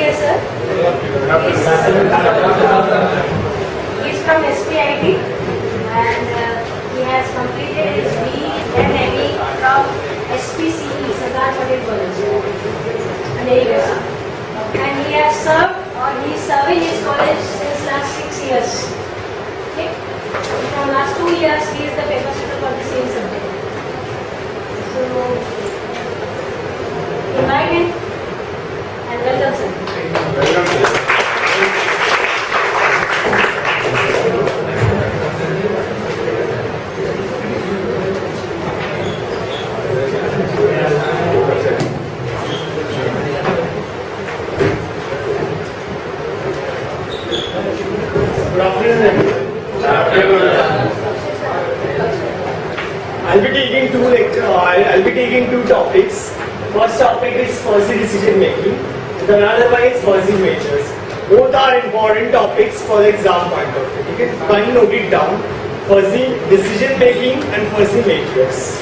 here, sir. He's from SPIT and he has completed his BE and ME from SPCE, Sardar Patel College. And he has served or he is serving his college since last 6 years. Okay? From last 2 years he is the paper sitter for the same subject. So, invite him and welcome sir. Welcome sir. I'll be taking two topics. First topic is fuzzy decision making. The another one is fuzzy majors. Both are important topics for the exam point of view. Okay, kindly note it down. Fuzzy decision making and fuzzy majors.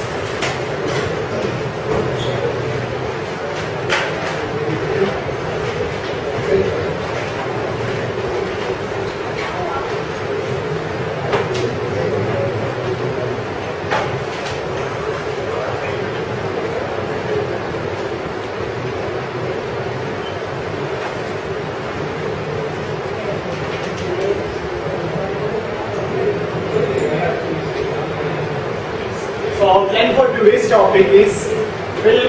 Outline for today's topic is, we'll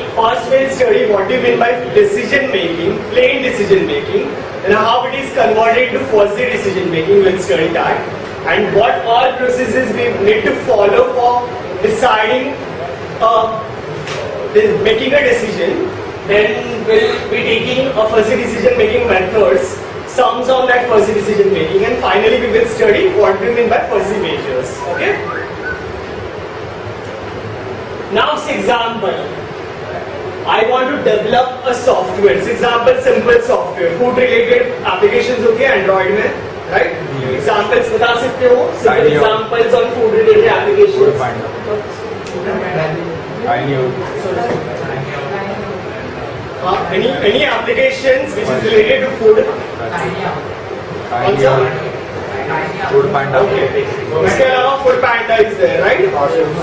study what do you mean by decision making, plain decision making, and how it is converted to fuzzy decision making. We'll study that, and what all processes we need to follow for deciding, making a decision. Then we'll be taking a fuzzy decision making methods, sums on that fuzzy decision making, and finally we will study what do you mean by fuzzy majors. Okay. Now, this example, I want to develop a software. This example, simple software, food related applications, okay, Android में, right? Examples बता सकते हो? Simple examples on food related applications. Any applications which is related to food? Food Panda. Okay. उसके अलावा Food Panda is there, right?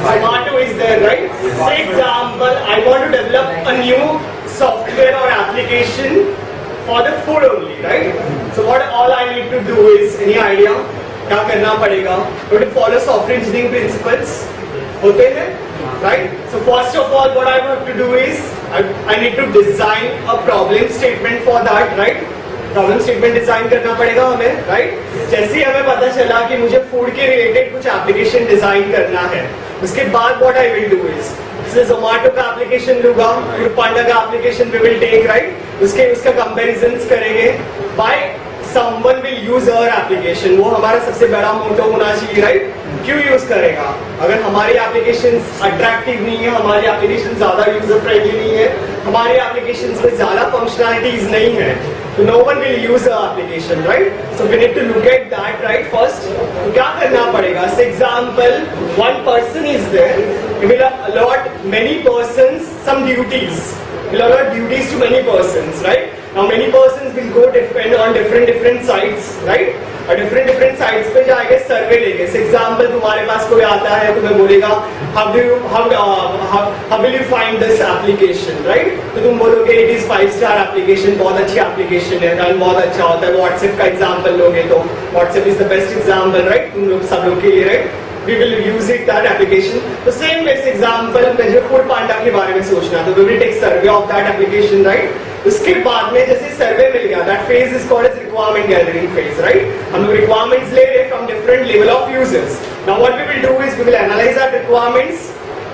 Zomato is there, right? For example, I want to develop a new software or application for the food only, right? So what all I need to do is, any idea? क्या करना पड़ेगा? To follow software engineering principles होते हैं, right? So first of all, what I have to do is, I need to design a problem statement for that, right? Problem statement design करना पड़ेगा हमें, right? जैसे ही हमें पता चला कि मुझे फूड के रिलेटेड कुछ एप्लीकेशन डिजाइन करना है, उसके बाद what I will do is, जैसे जोमेटो का एप्लीकेशन लूंगा, फूड पांडा का application we will take, right? उसका कंपैरिजंस करेंगे by someone will use our application. वो हमारा सबसे बड़ा मोटो होना चाहिए, राइट? क्यों यूज करेगा? अगर हमारी एप्लीकेशन अट्रैक्टिव नहीं है, हमारी एप्लीकेशन ज्यादा यूजर फ्रेंडली नहीं है, हमारी एप्लीकेशन में ज्यादा फंक्शनैलिटीज नहीं है, तो no one will use our application, right? So we need to look at that, right? First, तो क्या करना पड़ेगा? For example, one person is there, he will allot many persons some duties. Will allot duties to many persons, right? Now many persons will go depend on different sites, right? और different sites पे जाएंगे, सर्वे लेंगे. For example, तुम्हारे पास कोई आता है, तुम्हें बोलेगा, how will you find this application, right? तो तुम बोलोगे it is 5-star application, बहुत अच्छी application है, रन बहुत अच्छा होता है. WhatsApp का example लोगे तो WhatsApp is the best example, right? तुम लोग सब लोग के लिए, right? We will use it that application. The same way example, मुझे फूड पांडा के बारे में सोचना, तो we will take survey of that application, right? उसके बाद में जैसे सर्वे मिल गया, that phase is called as requirement gathering phase, right? हम लोग requirements ले रहे from different level of users. Now what we will do is we will analyze our requirements,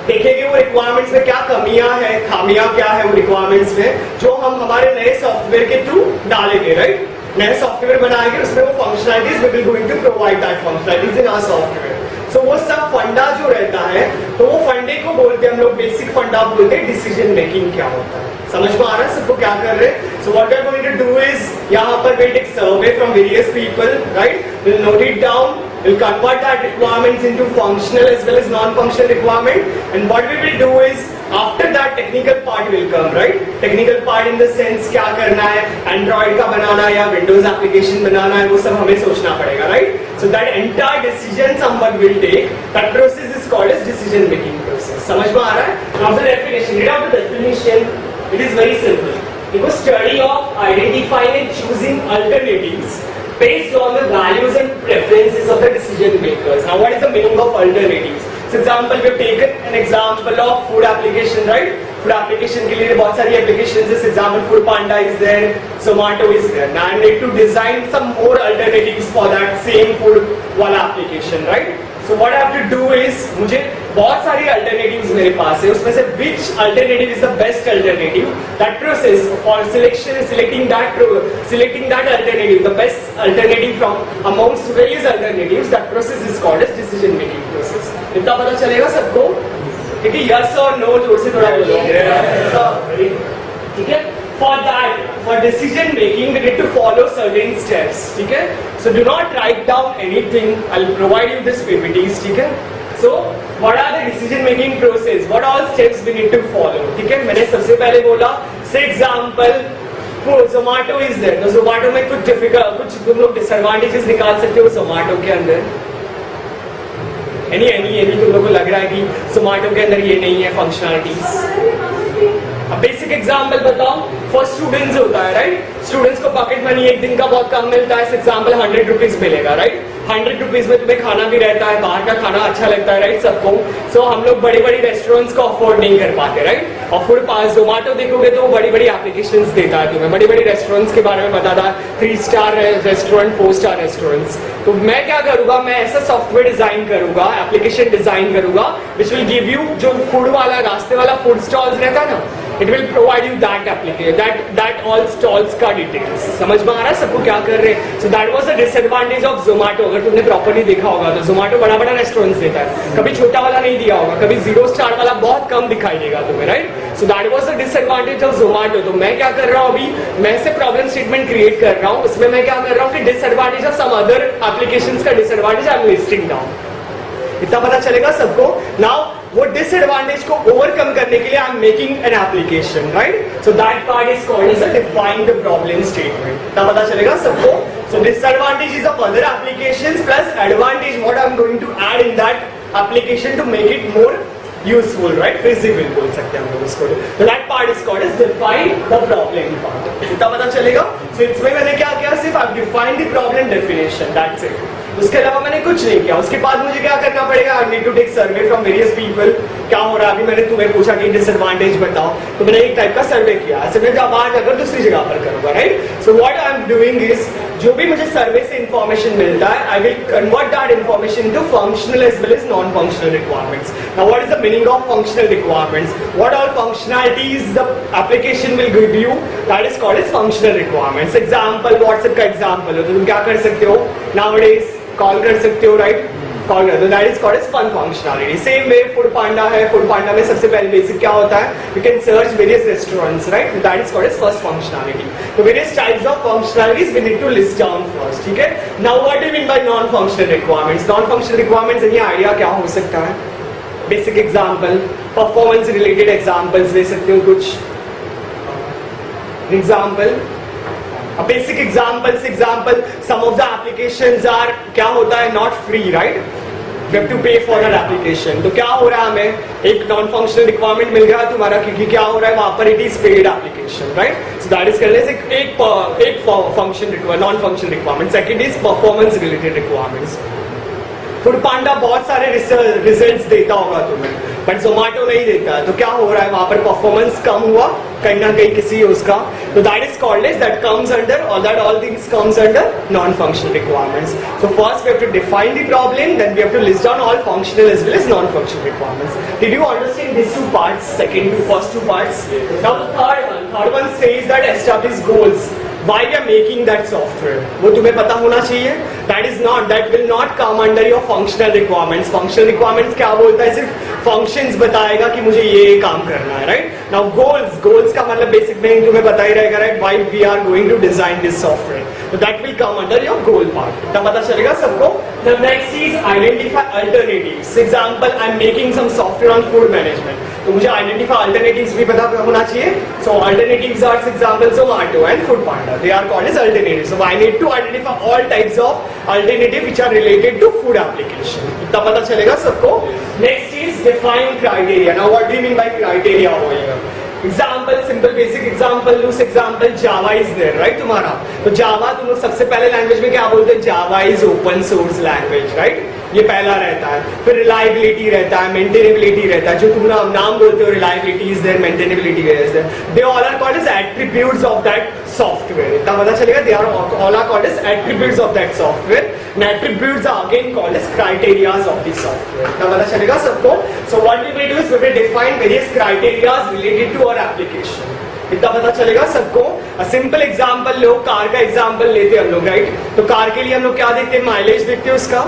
देखेंगे वो requirements में क्या कमियां हैं, खामियां क्या है वो requirements में, जो हम हमारे नए सॉफ्टवेयर के थ्रू डालेंगे, right? नए सॉफ्टवेयर बनाएंगे, उसमें वो functionalities we will going to provide that functionalities in our software. So वो सब फंडा जो रहता है, तो वो फंडे को बोलते हैं हम लोग, बेसिक फंडा बोलते हैं. डिसीजन मेकिंग क्या होता है, समझ में आ रहा है सबको क्या कर रहे हैं? So what we are going to do is, यहाँ पर we'll take survey from various people, right? We'll note it down, we'll convert that requirements into functional as well as non-functional requirement, and what we will do is, after that technical part will come, right? Technical part in the sense क्या करना है, Android का बनाना या Windows application बनाना है, वो सब हमें सोचना पड़ेगा, right? So that entire decision someone will take. That process is called as decision making process. समझ में आ रहा है? Now the definition. Read out the definition. It is very simple. It was study of identifying and choosing alternatives based on the values and preferences of the decision makers. Now, what is the meaning of alternatives? For example, we have taken an example of food application, right? Food application के लिए बहुत सारी applications है. Example, Food Panda is there, Zomato is there. Now, I need to design some more alternatives for that same food वाला application, right? So what I have to do is मुझे बहुत सारी alternatives मेरे पास है, उसमें से which alternative is the best alternative? That process for selecting that alternative, the best alternative from amongst various alternatives, that process is called as decision making process. इतना पता चलेगा सबको? ठीक है, yes or no जोर से थोड़ा बोलो. ठीक है? For that, for decision making, we need to follow certain steps. ठीक है? So do not write down anything. I'll provide you this PPTs. ठीक है? So what are the decision making process? What all steps we need to follow? ठीक है? मैंने सबसे पहले बोला, say example, Zomato is there. तो Zomato में कुछ तुम लोग disadvantages निकाल सकते हो Zomato के अंदर. any तुम लोग को लग रहा है कि Zomato के अंदर ये नहीं है functionalities? अब बेसिक एग्जांपल बताओ. फॉर स्टूडेंट्स होता है, राइट? स्टूडेंट्स को पॉकेट मनी एक दिन का बहुत कम मिलता है. एग्जांपल 100 रुपीज मिलेगा, राइट? 100 रुपीज में तुम्हें खाना भी रहता है, बाहर का खाना अच्छा लगता है, राइट? सबको. सो हम लोग बड़ी बड़ी रेस्टोरेंट्स को अफोर्ड नहीं कर पाते, राइट? और फूड पास जोमेटो देखोगे तो बड़ी बड़ी एप्लीकेशंस देता है तुम्हें, बड़ी बड़ी रेस्टोरेंट्स के बारे में बताता है, 3 स्टार रेस्टोरेंट, 4 स्टार रेस्टोरेंट्स. तो मैं क्या करूंगा, मैं ऐसा सॉफ्टवेयर डिजाइन करूंगा, एप्लीकेशन डिजाइन करूंगा विच विल गिव यू, जो फूड वाला रास्ते वाला फूड स्टॉल्स रहता है ना, it will provide you that application, that all stalls का डिटेल्स. समझ में आ रहा है सबको क्या कर रहे हैं? So that was the disadvantage of Zomato. अगर तुमने प्रॉपर्ली देखा होगा तो जोमेटो बड़ा बड़ा रेस्टोरेंट्स देता है, कभी छोटा वाला नहीं दिया होगा, कभी 0 स्टार वाला बहुत कम दिखाई देगा तुम्हें, right? So that was the disadvantage of Zomato. तो मैं क्या कर रहा हूँ अभी, मैं से प्रॉब्लम स्टेटमेंट क्रिएट कर रहा हूँ, उसमें मैं क्या कर रहा हूँ कि disadvantage of some other applications का disadvantage I am listing down. इतना पता चलेगा सबको? नाउ वो डिसएडवांटेज को ओवरकम करने के लिए I am making an application, right? So that part is called as define the problem statement. इतना पता चलेगा सबको? So disadvantages of other applications plus advantage what I am going to add in that application to make it more useful, right? Feasible बोल सकते हैं हम लोग इसको. तो that part is called as define the problem part. इतना पता चलेगा? सो इसमें मैंने क्या किया, सिर्फ I define the problem definition, that's it. उसके अलावा मैंने कुछ नहीं किया. उसके बाद मुझे क्या करना पड़ेगा, I need to take survey from various people. क्या हो रहा है, अभी मैंने तुम्हें पूछा कि डिसएडवांटेज बताओ, तो मैंने एक टाइप का सर्वे किया. ऐसे मैं जब बाहर जाकर दूसरी जगह पर करूंगा, right? So what I am doing is, जो भी मुझे सर्वे से इंफॉर्मेशन मिलता है, I will convert that information into functional as well as non functional requirements. Now what is the meaning of functional requirements? What all functionalities the application will give you, that is called as functional requirements. Example, WhatsApp का example हो तो तुम क्या कर सकते हो, nowadays call कर सकते हो, राइट? कॉल कर दो, that is called as fun functionality. Same way Foodpanda है, फूड पांडा में सबसे पहले बेसिक क्या होता है, you can search various restaurants, right? That is called as first functionality. तो various types of functionalities we need to list down first, ठीक है? Now what do you mean by non functional requirements? Non functional requirements ये idea क्या हो सकता है? Basic example, performance related examples दे सकते हो कुछ example. A basic example, some of the applications are क्या होता है, not free, right? We have to pay for an application. तो क्या हो रहा है, हमें एक नॉन फंक्शनल रिक्वायरमेंट मिल गया तुम्हारा, क्योंकि क्या हो रहा है वहां पर, it is paid application, right? So that is करने से एक function non functional requirement. Second is performance related requirements. Foodpanda बहुत सारे रिजल्ट्स देता होगा तुम्हें, बट जोमेटो नहीं देता है. तो क्या हो रहा है वहां पर, परफॉर्मेंस कम हुआ कहीं ना कहीं किसी उसका. तो that is called as, that comes under, और that all things comes under non functional requirements. So first we have to define the problem, then we have to list down all functional as well as non functional requirements. Did you understand this two parts, first two parts? Now the third one says that establish goals. Why we are making that software, वो तुम्हें पता होना चाहिए. that will not come under your functional requirements. Functional requirements क्या बोलता है, सिर्फ functions बताएगा कि मुझे ये काम करना है, right? Now goals का मतलब basic meaning तुम्हें पता ही रहेगा, right? Why we are going to design this software, so that will come under your goal part. इतना पता चलेगा सबको. The next is identify alternatives. Example, I'm making some software on food management. तो मुझे identify alternatives भी पता होना चाहिए. So alternatives are examples Zomato and Food Panda. They are called as alternatives. So I need to identify all types of alternative which are related to food application. इतना पता चलेगा सबको. Next is define criteria. Now what do you mean by criteria over here? Example, simple basic example, loose example, Java is there, right? तुम्हारा तो Java तुम लोग सबसे पहले लैंग्वेज में क्या बोलते हैं? Java is open source language, right? ये पहला रहता है. फिर रिलायबिलिटी रहता है, मेंटेनेबिलिटी रहता है. जो तुम नाम बोलते हो, reliability is there, maintainability is there. They all are called as attributes of that software. इतना पता चलेगा. They are all are called as attributes of that software. And attributes are again called as criterias of the software. इतना पता चलेगा सबको. So what we will do is we will define various criterias related to our application. इतना पता चलेगा सबको. Simple example लो, car का एग्जांपल लेते हैं हम लोग, राइट? तो कार के लिए हम लोग क्या देखते हैं? माइलेज देखते हैं उसका.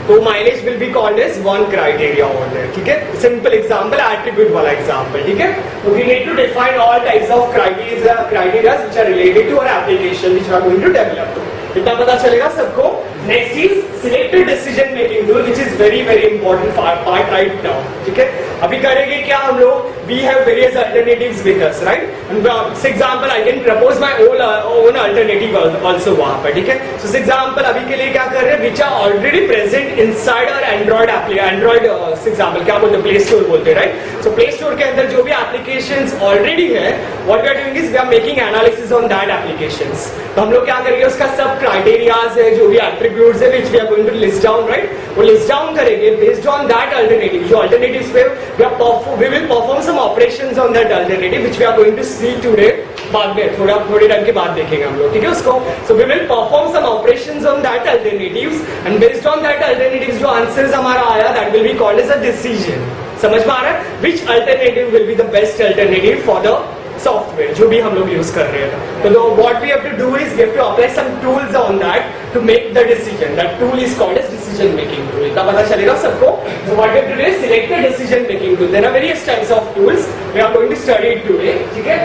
तो mileage will be called as one criteria over there. ठीक है, सिंपल एग्जांपल, एट्रीब्यूट वाला एग्जांपल. ठीक है, तो we need to define all types of criteria which are related to our application which we are going to develop. इतना पता चलेगा सबको. Next is selected decision making tool which is very very important part right now. ठीक है, अभी करेंगे क्या हम लोग? We have various alternatives with us, right? For example I can propose my own alternative also वहां पर. ठीक है, सो एग्जांपल अभी के लिए क्या कर रहे हैं? Which are already present inside our Android example क्या बोलते हैं? प्ले स्टोर बोलते हैं, राइट? सो प्ले स्टोर के अंदर जो भी एप्लीकेशंस ऑलरेडी है, what we are doing is we are making analysis on that applications. तो हम लोग क्या करेंगे? उसका सब क्राइटेरियाज है, जो भी एट्रीब्यूट्स है which we are going to list down, right? वो लिस्ट डाउन करेंगे बेस्ड ऑन दैट अल्टरनेटिव. जो अल्टरनेटिव्स पे we will perform some operations on that alternative which we are going to see today. बाद में थोड़े time के बाद देखेंगे हम लोग. ठीक है उसको. So we will perform some operations on that alternatives and based on that alternatives जो answers हमारा आया that will be called as a decision. समझ में आ रहा है? Which alternative will be the best alternative for the software जो भी हम लोग यूज कर रहे हैं. तो what we have to do is we have to apply some tools on that to make the decision. That tool is called as decision making tool. इतना पता चलेगा सबको. So what we have to do is select the decision making tool. There are various types of tools we are going to study it today. ठीक है,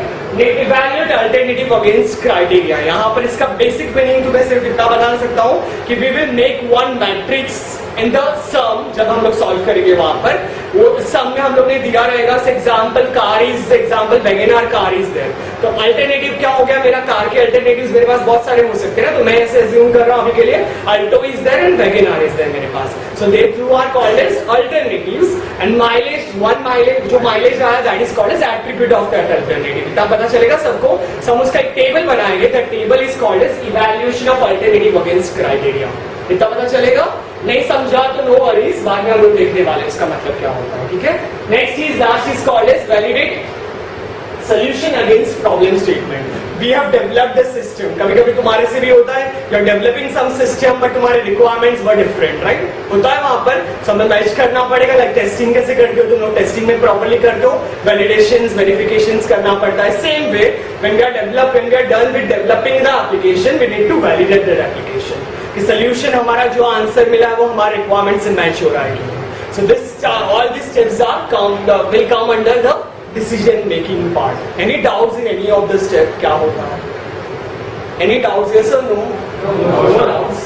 evaluate alternative against criteria. यहाँ पर इसका basic meaning तो मैं सिर्फ इतना बता सकता हूँ कि we will make one matrix in the sum. जब हम लोग सॉल्व करेंगे वहां पर वो सम में हम लोग ने दिया रहेगा example car is example WagonR car is there. तो अल्टरनेटिव क्या हो गया? मेरा कार के अल्टरनेटिव्स मेरे पास बहुत सारे हो सकते हैं ना. तो मैं ऐसे अज्यूम कर रहा हूं अभी के लिए Alto is there and WagonR is there मेरे पास. So they two are called as alternatives and mileage जो माइलेज आया that is called as attribute of that alternative. इतना पता चलेगा सबको. हम उसका एक टेबल बनाएंगे. That table is called as evaluation of alternative against criteria. इतना पता चलेगा. नहीं समझा तो नो वरीज, बाद में हम लोग देखने वाले इसका मतलब क्या होता है. ठीक है, next is last is called as validate solution against problem statement. We have developed a system. कभी-कभी तुम्हारे से भी होता है, you're developing some system but तुम्हारे requirements were different, right? होता है वहाँ पर, so हमें मैच करना पड़ेगा. like testing कैसे करते हो तुम लोग? testing में properly करते हो, validations, verifications करना पड़ता है. Same way, when we are done with developing the application, we need to validate that application. कि solution हमारा जो answer मिला है वो हमारे requirements से match हो रहा है कि नहीं. So this all these steps are will come under the decision making part. Any doubts in any of the step? क्या होता है? Any doubts? Yes or no? No doubts.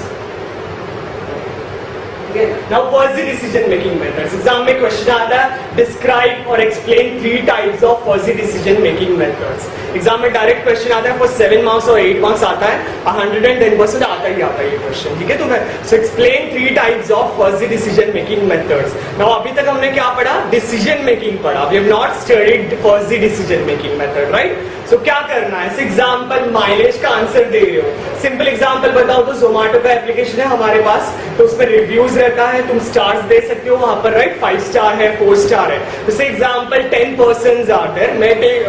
Okay. Now fuzzy decision making methods. Exam में question आता है describe or explain 3 types of fuzzy decision making methods. Exam में direct question आता है for 7 marks और 8 मार्क्स आता है. 110% आता ही आता है ये क्वेश्चन. ठीक है, तो मैं so explain 3 types of fuzzy decision making methods. Now अभी तक हमने क्या पढ़ा? डिसीजन मेकिंग पढ़ा. We have not studied fuzzy decision making method, right? सो क्या करना है? एग्जांपल माइलेज का आंसर दे रहे हो. सिंपल एग्जांपल बताओ तो जोमेटो का एप्लीकेशन है हमारे पास, तो उसमें रिव्यूज रहता है, है, तुम स्टार्स दे सकते हो वहां पर, राइट? 5 स्टार है, 4 स्टार है. जैसे example 10 persons are there,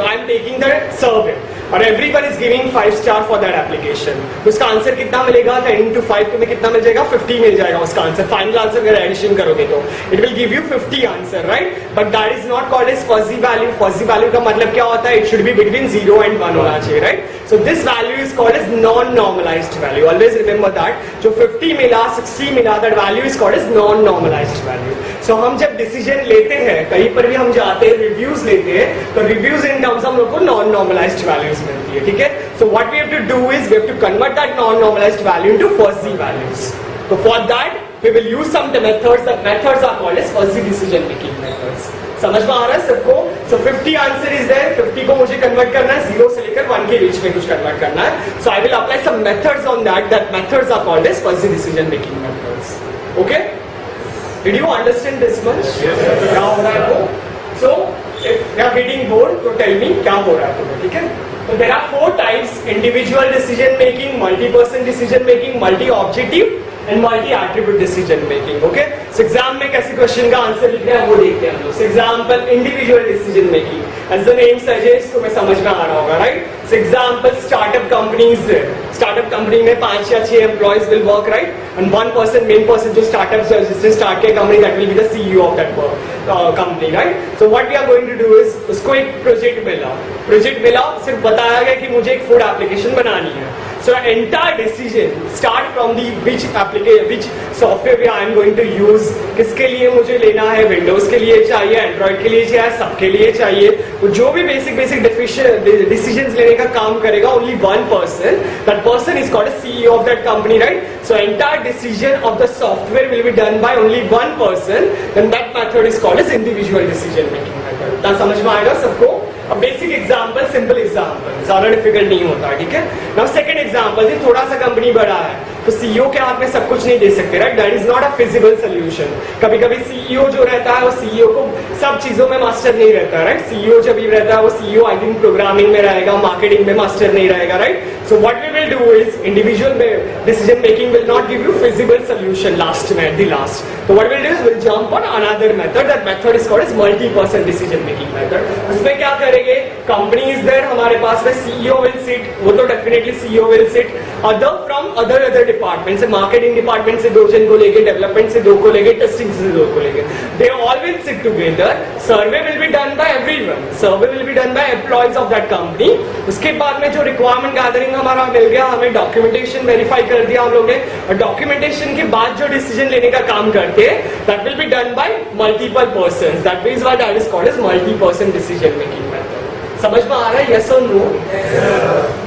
I am taking the survey और everyone is giving 5 star for that application. उसका आंसर कितना मिलेगा? 10 into 5 तुम्हें कितना मिल जाएगा? 50 मिल जाएगा उसका आंसर. फाइनल आंसर अगर एडिशन करोगे तो it will give you 50 answer, right? But that is not called as fuzzy value. Fuzzy value का मतलब क्या होता है? It should be between 0 and 1 होना चाहिए, right? So this value is called as non normalized value. Always remember that. जो 50 मिला, 60 मिला, that value is called as non normalized value. So हम जब डिसीजन लेते हैं, कहीं पर भी हम जाते हैं, रिव्यूज लेते हैं, तो रिव्यूज इन टर्म्स हम लोग को नॉन नॉर्मलाइज्ड वैल्यूज मिलती है, ठीक है? So what we have to do is we have to convert that non-normalized value into fuzzy values. So for that we will use some methods. That methods are called as fuzzy decision making methods. समझ में आ रहा है सबको? So 50 answer is there. 50 को मुझे convert करना है 0 से लेकर 1 के बीच में कुछ कन्वर्ट करना है. So I will apply some methods on that. That methods are called as fuzzy decision making methods. Okay? Did you understand this much? Yes. क्या हो रहा है वो? So if you are getting bored, तो tell me क्या हो रहा है तुम्हें, ठीक है? So there are 4 types: individual decision making, multi-person decision making, multi-objective and multi-attribute decision making. Okay? So exam में कैसे क्वेश्चन का आंसर लिख रहे हैं वो देखते हैं हम लोग. So example, individual decision making. As the name suggests, तुम्हें समझ में आ रहा होगा, right? So example, startup companies there. Startup company में 5 या 6 employees will work, right? And one person, main person जो startup जिसने start किया company, that will be the CEO of that company, right? So what we are going to do is उसको एक project मिला. Project मिला, सिर्फ बताया गया कि मुझे एक food application बनानी है. So entire decision start from the which software I am going to use. किसके लिए मुझे लेना है? Windows के लिए चाहिए, Android के लिए चाहिए, सबके लिए चाहिए. जो भी basic decisions लेने का काम करेगा, only one person. That person is called a CEO of that company, right? So entire decision of the software will be done by only one person. Then that method is called as individual decision making method. ना समझ में आएगा सबको? A basic example, simple example, ज़्यादा difficult नहीं होता, ठीक है? Now second example, ये थोड़ा सा कंपनी बड़ा है, तो सीईओ के हाथ में सब कुछ नहीं दे सकते, right? That is not a feasible solution. कभी कभी सीईओ जो रहता है वो सीईओ को सब चीजों में मास्टर नहीं रहता, राइट? सीईओ जब भी रहता है वो सीईओ आई थिंक प्रोग्रामिंग में रहेगा, मार्केटिंग में मास्टर नहीं रहेगा, right? So what we will do is individual decision making will not give you feasible solution last में, एट द लास्ट. तो what will do is will jump on another method. That method is called as multi person decision making method. उसमें क्या करेंगे? Company is there, हमारे पास में CEO will sit, वो तो definitely CEO will sit. Other from other department से, marketing department से 2 जन को लेके, डेवलपमेंट से 2 को लेके, टेस्टिंग से 2 को लेके, they all will sit together. Survey will be done bye everyone. Survey will be done bye employees of that company. उसके बाद में जो रिक्वायरमेंट गैदरिंग हमारा मिल गया, हमें डॉक्यूमेंटेशन वेरीफाई कर दिया हम लोग ने, और डॉक्यूमेंटेशन के बाद जो डिसीजन लेने का काम करते हैं, that will be done by multiple persons. That means what that is called as multi person decision making method. समझ में आ रहा है? यस और नो?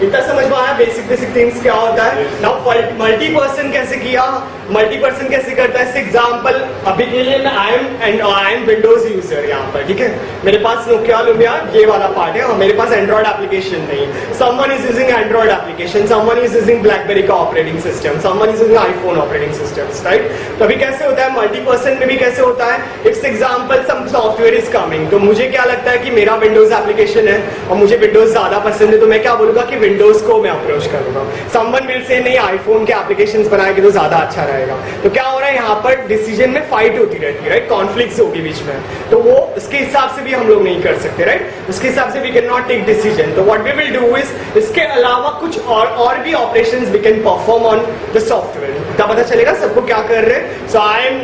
इतना समझ में आया बेसिक थिंग्स क्या होता है? नाउ मल्टी पर्सन कैसे किया? मल्टी पर्सन कैसे करता है? एग्जांपल अभी के लिए मैं आई एम विंडोज यूजर यहाँ पर, ठीक है? मेरे पास नोकिया लुमिया ये वाला पार्ट है, और मेरे पास एंड्रॉइड एप्लीकेशन नहीं. Someone is using Android application, someone is using BlackBerry का operating system, someone is using iPhone operating systems, right? तो अभी कैसे होता है मल्टी पर्सन में भी? कैसे होता है? If example some software is coming, तो मुझे क्या लगता है कि मेरा विंडोज एप्लीकेशन है और मुझे विंडोज ज्यादा पसंद है, तो मैं क्या बोलूंगा कि विंडोज को मैं अप्रोच करूंगा. समवन विल से नहीं, आईफोन के एप्लीकेशंस बनाएंगे तो ज्यादा अच्छा रहेगा. तो क्या हो रहा है यहाँ पर? डिसीजन में फाइट होती रहती है, राइट? कॉन्फ्लिक्ट्स होगी बीच में, तो वो उसके हिसाब से भी हम लोग नहीं कर सकते, राइट? उसके हिसाब से we can not take decision. तो what we will do is, इसके अलावा कुछ और भी operations we can perform on the software. तब पता चलेगा सबको क्या कर रहे हैं. सो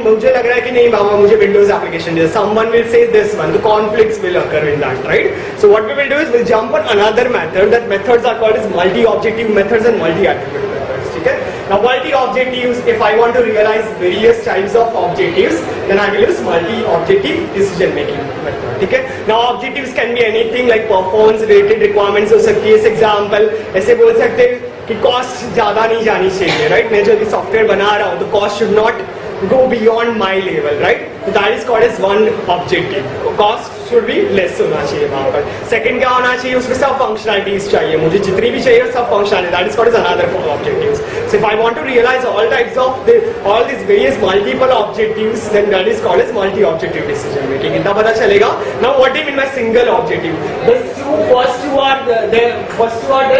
मुझे लग रहा है कि नहीं बाबा मुझे विंडोज एप्लीकेशन चाहिए, someone will say this one, तो conflicts will occur in that, right? So what we will do is will jump on another method. That methods are called as multi-objective methods and multi-attribute methods. ठीक है? Now multi-objectives, if I want to realize various types of objectives, then I will use multi-objective decision making method. ठीक है? Now objectives can be anything like performance related requirements हो सकती है. Example ऐसे बोल सकते हैं कि cost ज्यादा नहीं जानी चाहिए, right? मैं जो भी सॉफ्टवेयर बना रहा हूँ तो cost should not go beyond my level, right? So that is called as one objective. Cost should be less होना चाहिए वहाँ पर. Second क्या होना चाहिए? उसमें सब functionalities चाहिए, मुझे जितनी भी चाहिए सब functionality. That is called as another form of objectives. So if I want to realize all types of all these various multiple objectives, then that is called as multi-objective decision making. इतना पता चलेगा. Now what do you mean by single objective? The first two are there,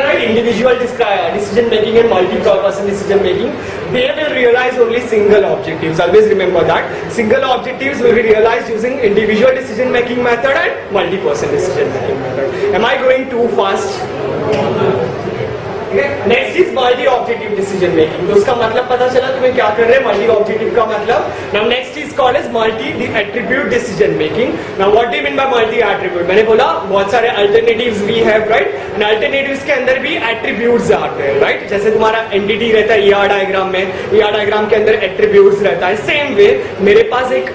right? Individual decision making and multi-person decision making. they will realize only single objectives. Always remember that. Single objectives will be realized using individual decision making method and multi-person decision making method. Am I going too fast? Next is multi objective decision making. तो उसका मतलब पता चला तुम्हें क्या कर रहे हैं. मल्टी ऑब्जेक्टिव का मतलब now next is called as multi attribute decision making. Now what do you mean by multi attribute? मैंने बोला बहुत सारे alternatives we have, right. And alternatives के अंदर भी एट्रीब्यूट्स आते हैं, राइट. जैसे तुम्हारा एंटिटी रहता है ईआर डायग्राम में, ईआर डायग्राम के अंदर एट्रीब्यूट्स रहता है. सेम वे मेरे पास एक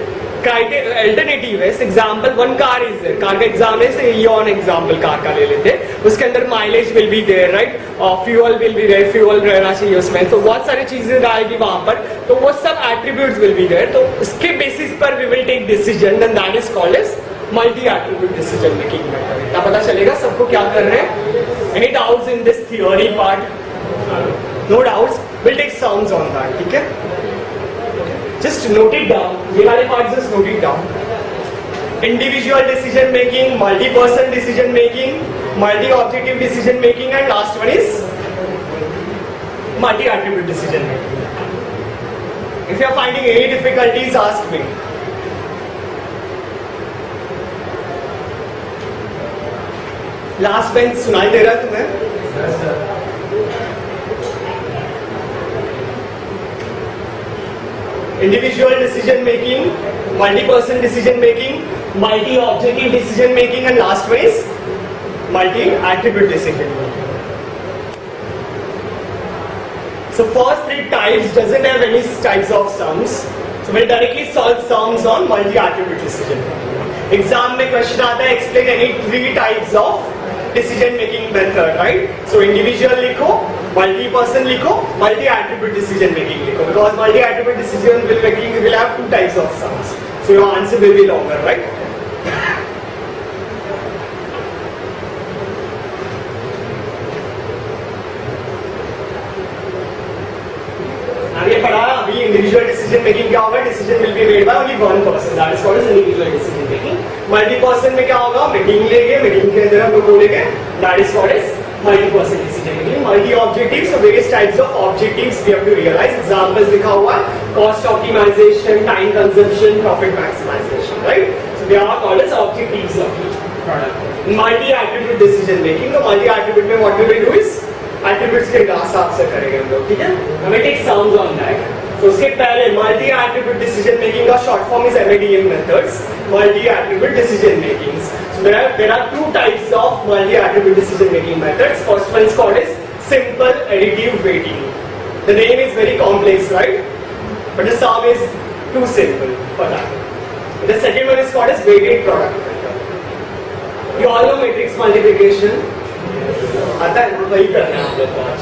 अल्टरनेटिव है. Example one car is there. कार का एग्जाम है, ये ऑन एग्जाम्पल कार का ले लेते हैं. उसके अंदर mileage will be there, right. Fuel will be there, fuel रहना चाहिए उसमें. तो बहुत सारी चीजें आएगी वहां पर. तो वो सब एट्रीब्यूट्स विल बी देयर. तो इसके बेसिस पर we will take decision and that is called as multi attribute decision making method. क्या पता चलेगा सबको क्या कर रहे हैं? Any doubts in this theory part? No doubts. Will take sums on that. ठीक है, just note it down. ये वाले parts just note it down. Individual decision making, multi-person decision making, multi-objective decision making, and last one is multi-attribute decision making. If you are finding any difficulties, ask me. Last bench सुनाई दे रहा है तुम्हें? Yes, sir. Individual decision making, multi-person decision making, multi-objective decision making, and last one is multi-attribute decision making. So first three types doesn't have any types of sums. So we'll directly solve sums on multi-attribute decision making. Exam में question आता है explain any three types of decision making method, right? So individual लिखो, multi-person लिखो, multi-attribute decision making लिखो. Because multi-attribute decision making will have two types of sums. So your answer will be longer, right? आगे पढ़ा अभी individual decision making क्या होगा. Decision will be made by only one person, that is called as individual decision making. Multi person में क्या होगा? Meeting लेंगे, meeting के अंदर हम लोग बोलेंगे, that is called as multi person decision making. Multi objectives, so various types of objectives we have to realise. Examples लिखा हुआ है, cost optimisation, time consumption, profit maximisation, right. So they are called as objectives of product. Multi attribute decision making, तो multi attribute में what we will do is attributes के हिसाब से करेंगे हम लोग. ठीक है, हमें टेक सम्स ऑन दैट. तो उसके पहले मल्टी एट्रीब्यूट डिसीजन मेकिंग का short form is MADM methods, multi attribute decision making. So there are two types of multi attribute decision making methods. First one is called as simple additive weighting. The name is very complex, right, but the sum is too simple for that. The second one is called as weighted product method. You all know matrix multiplication आता है, वही करना है हम लोग को आज.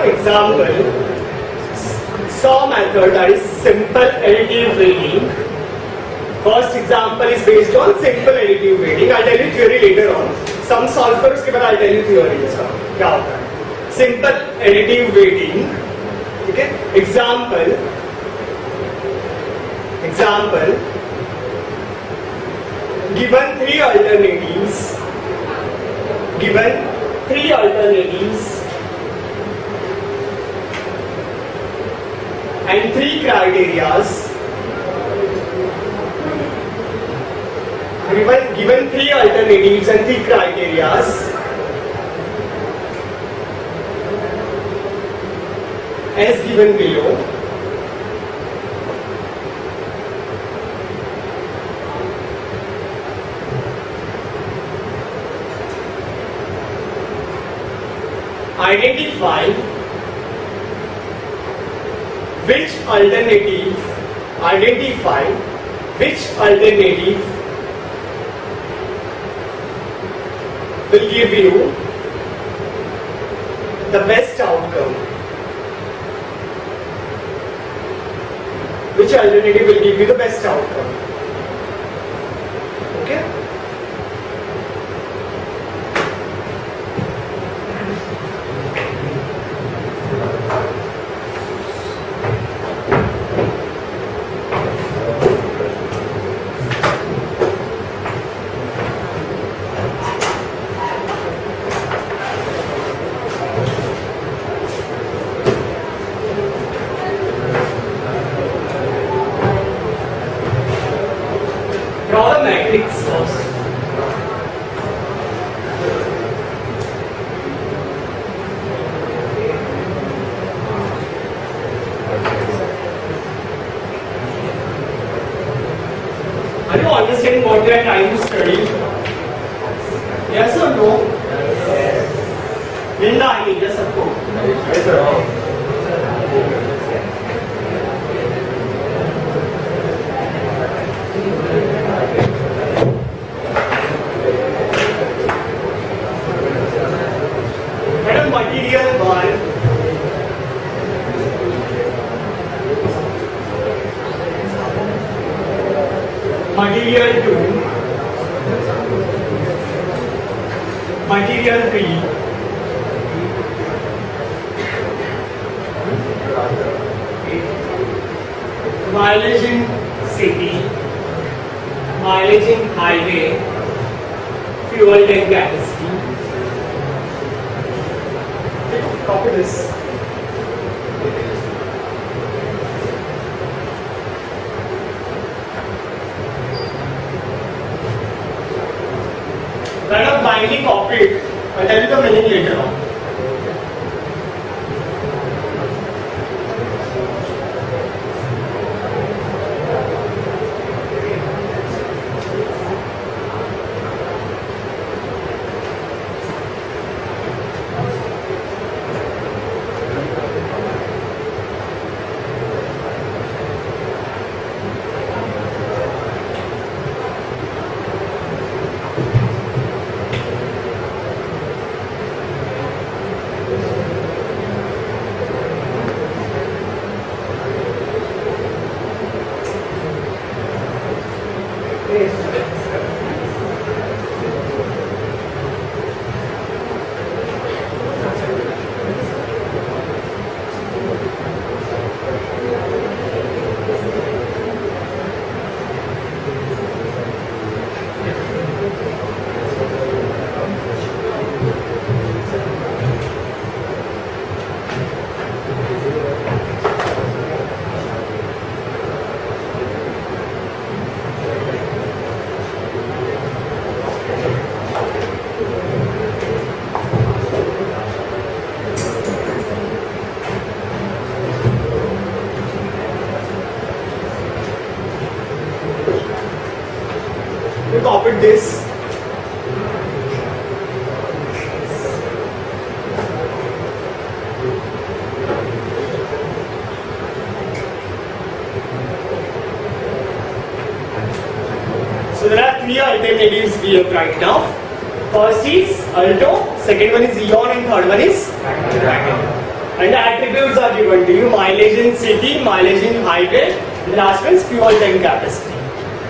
Example, saw method, that is simple additive weighting. First example is based on simple additive weighting. I'll tell you theory later on. Sum solve करो, उसके बाद I'll tell you theory इसका क्या होता है. Simple additive weighting, ठीक है. Example, given three alternatives and three criterias. Given three alternatives and three criterias, as given below. identify which alternative will give you the best outcome. Which alternative will give you the best outcome? Okay? Draw the matrix first. Are you understanding what we are trying to study? Yes or no? Yes. Linda, I need a support. Yes, sir. Madam, material 1. Material 2. Material 3. Mileage in city, mileage in highway, fuel tank capacity. Copy this. Right up blindly copy it. I'll tell you the meaning later on. We copied this. So there are three alternatives we have right now. First is alto, second one is eon, and third one is and the attributes are given to you: mileage in city, mileage in highway, and last one is fuel tank capacity.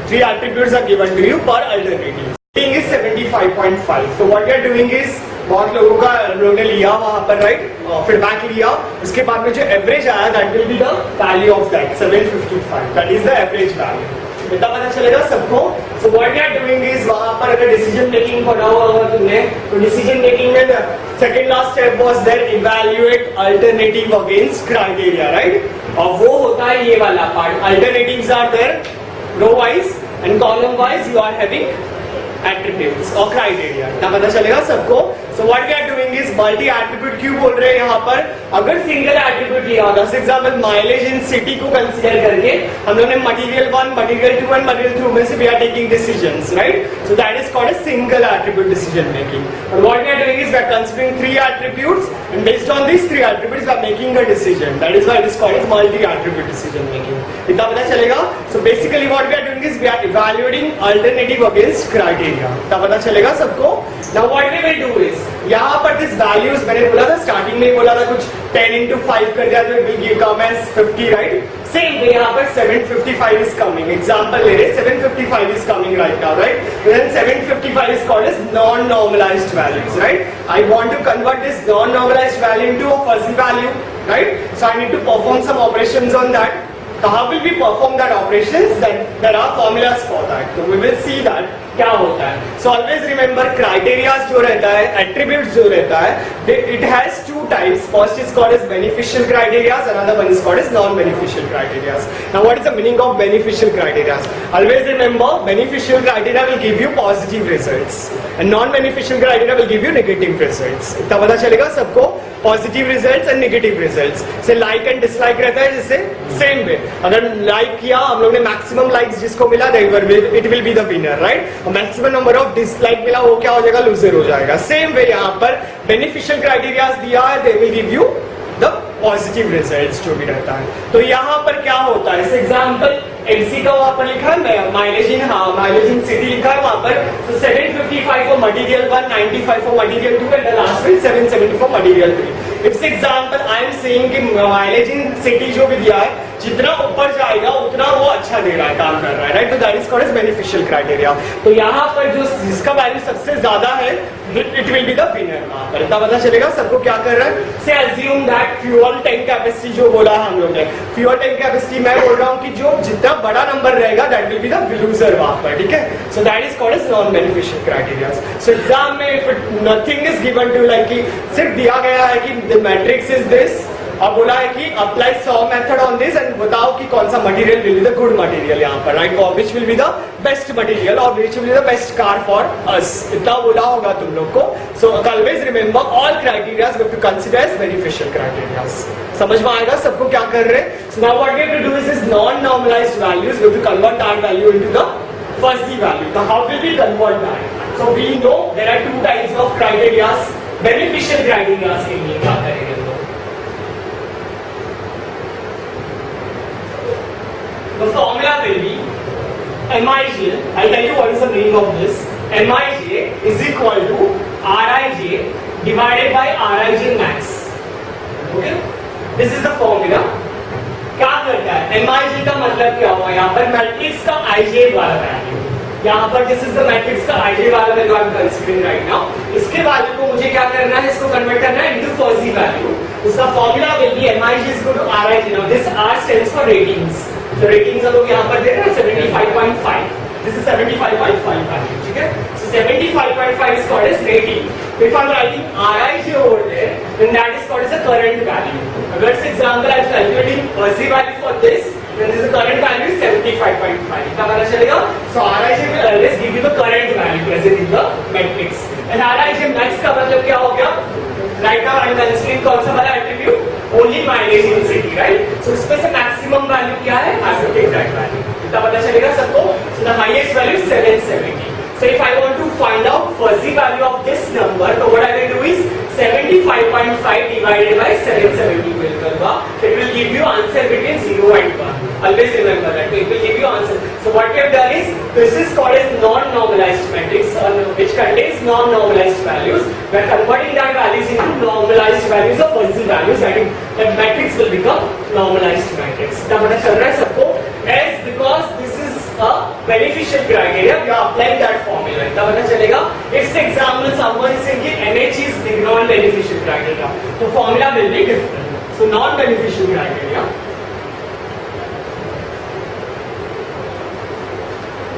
Three attributes are given to you per alternative. Rating is 75.5. So what we are doing is, बहुत लोगों का हम लोगों ने लिया वहाँ पर right feedback लिया, उसके बाद में जो एवरेज आया that will be the value of that 755. That is the average value. इतना पता चलेगा सबको. So what we are doing is, वहाँ पर अगर डिसीजन मेकिंग पढ़ा हुआ होगा तुमने, तो डिसीजन मेकिंग में second last step was there evaluate alternative against criteria, right. और वो होता है ये वाला part. Alternatives are there row wise and column wise you are having attributes or criteria. ना पता चलेगा सबको. So what we are doing is multi attribute क्यों बोल रहे हैं यहाँ पर? अगर single attribute लिया होगा, for example mileage in city को consider करके हम लोगों ने material 1, material 2 and material 3 में से we are taking decisions, right? So that is called a single attribute decision making. And what we are doing is we are considering 3 attributes and based on these 3 attributes we are making a decision. That is why it is called as multi attribute decision making. इतना पता चलेगा? So basically what we are doing is we are evaluating alternative against criteria. इतना पता चलेगा सबको? Now what we will do is यहाँ पर this values मैंने बोला था स्टार्टिंग में ही बोला था कुछ 10 into 5 कर दिया तो it will give come as 50, right? Same way यहाँ पर 755 is coming. Example ले रहे 755 is coming right now, right? Then 755 is called as non-normalized values, right? I want to convert this non-normalized value into a fuzzy value, right? So I need to perform some operations on that. So how will we perform that operations? Then there are formulas for that. So we will see that क्या होता है. So always remember criteria जो रहता है, attributes जो रहता है, it has 2 types. First is called as beneficial criteria, another one is called as non-beneficial criteria. Now what is the meaning of beneficial criteria? Always remember beneficial criteria will give you positive results and non-beneficial criteria will give you negative results. इतना पता चलेगा सबको? Positive results and negative results. से like and dislike रहता है जैसे same way. अगर like किया हम लोग ने maximum likes जिसको मिला it will be the winner, right? Maximum number of dislike मिला वो क्या हो जाएगा? लूजर हो जाएगा. सेम वे यहाँ पर बेनिफिशियल क्राइटेरिया दिया है, they will give you the positive results जो भी रहता है. तो यहाँ पर क्या होता है? एग्जांपल एमसी का वहां पर लिखा है माइलेज इन सिटी लिखा है वहां पर. तो 755 for material 1, 95 for material 2 and last में 770 for material 3. It's example I am saying कि माइलेज इन सिटी जो भी दिया है जितना ऊपर जाएगा उतना वो अच्छा दे रहा है, काम कर रहा है, राइट? तो that is called as beneficial criteria. तो यहाँ पर जो जिसका वैल्यू सबसे ज्यादा है it will be the winner. वहां पर इतना पता चलेगा सबको क्या कर रहा है. से assume that fuel tank capacity जो बोला हम लोग ने, फ्यूल टैंक कैपेसिटी मैं बोल रहा हूँ कि जो जितना बड़ा नंबर रहेगा that will be the loser वहां पर, ठीक है? So that is called as non beneficial criteria. So exam में if nothing is given to like कि सिर्फ दिया गया है कि द मैट्रिक्स इज दिस, अब बोला है कि अप्लाई सॉ मेथड ऑन दिस एंड बताओ कि कौन सा material will be the good material यहाँ पर, राइट? और which will be the best material और which will be the best car for us. इतना बोला होगा तुम लोग को. So always remember all criterias we have to consider as beneficial criterias. समझ में आएगा सबको क्या कर रहे हैं? So now what we have to do is non normalized values we have to convert that value into the fuzzy value. तो how will we convert that? So we know there are 2 types of criterias. Beneficial criterias के लिए क्या करेंगे? The formula will be Mij. I'll tell you what is the meaning of this. Mij is equal to Rij divided by Rij max. Okay? This is the formula. क्या करता है? Mij का मतलब क्या हुआ? यहाँ पर मैट्रिक्स का Ij वाला वैल्यू. यहाँ पर दिस इज द मैट्रिक्स का Ij वाला value I am considering right now. इसके वैल्यू को मुझे क्या करना है? इसको कन्वर्ट करना है इनटू फजी वैल्यू. उसका formula will be Mij is equal to Rij. Now this R stands for ratings. तो रेटिंग्स हम लोग यहाँ पर दे रहे हैं 75.5. दिस इज 75.5 वैल्यू, ठीक है? सो 75.5 is called as rating. If I'm writing Rij over there, then that is called as a current value. Let's example I'm calculating fuzzy value for this, then this is the current value is 75.5. इतना पता चलेगा? So Rij will always give you the current value present in the matrix. And Rij max का मतलब क्या हो गया? Right now I'm considering कौन सा वाला attribute? Only mileage in city, right? So इसमें से maximum value क्या है? I have to take that value. इतना पता चलेगा सबको? So the highest value is 770. So if I want to find out fuzzy value of this number, so what I will do is 75.5 divided by 770 will करवा. It will give you answer between 0 and 1. Always remember that. It will give you answer. So what we have done is this is called as non-normalized matrix, which contains non-normalized values. We are converting that values into normalized values or fuzzy values, and that matrix will become normalized matrix. इतना पता चल रहा है सबको? As because this is a beneficial criteria, we are applying that formula. इतना पता चलेगा? If for example someone is saying NH is the non-beneficial criteria, the formula will be different. So non-beneficial criteria.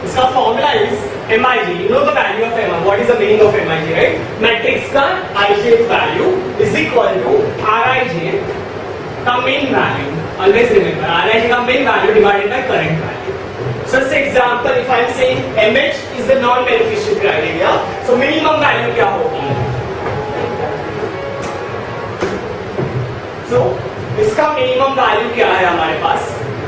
इसका formula is Mij. You know the value of Mij. What is the meaning of Mij, right? Matrix का Ij value is equal to Rij का mean value. Always remember Rij का mean value divided by current value. So for example, if I'm saying MH is the non-beneficial criteria, so minimum value क्या होगी? So इसका minimum value क्या है हमारे पास?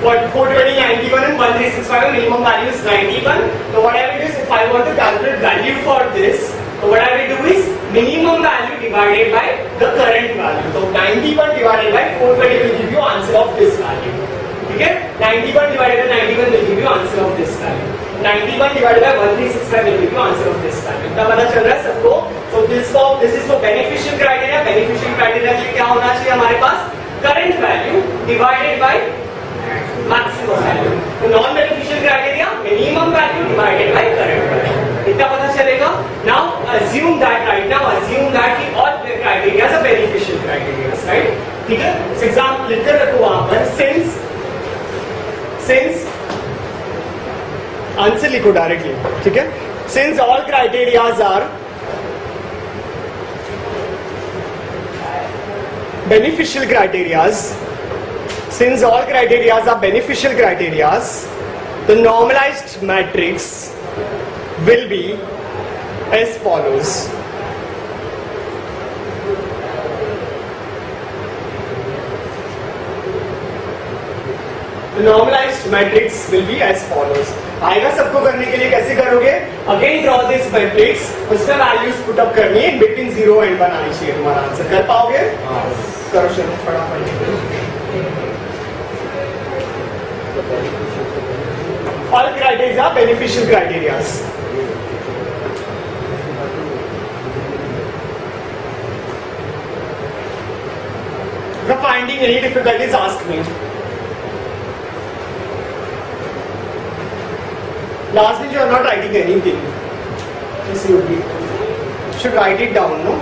For 420, 91 and 1365, minimum value is 91. So what I will do is, if I want to calculate value for this, so what I will do is minimum value divided by the current value. So 91 divided by 420 will give you answer of this value. Okay? 91 divided by 91 will give you answer of this value. 91 divided by 1365 will give you answer of this value. इतना पता चल रहा है सबको? So this is for beneficial criteria. Beneficial criteria के लिए क्या होना चाहिए हमारे पास? Current value divided by maximum value. तो non-beneficial criteria minimum value divided by current value. इतना पता चलेगा? Now assume that right now assume that कि all criteria are beneficial criteria, right? ठीक है? इस example लिखकर रखो वहाँ पर since आंसर लिखो डायरेक्टली, ठीक है? Since all criteria are beneficial criteria, since all criteria are beneficial criteria, the normalized matrix will be as follows. The normalized matrix will be as follows. आएगा सबको करने के लिए कैसे करोगे? Again draw this matrix. उसमें values put up करनी है. In between 0 and 1 आनी चाहिए तुम्हारा आंसर. कर पाओगे? करो शुरू फटाफट. All criteria are beneficial criteria. If you're finding any difficulties, ask me. Last week you are not writing anything. Yes, you should write it down, no?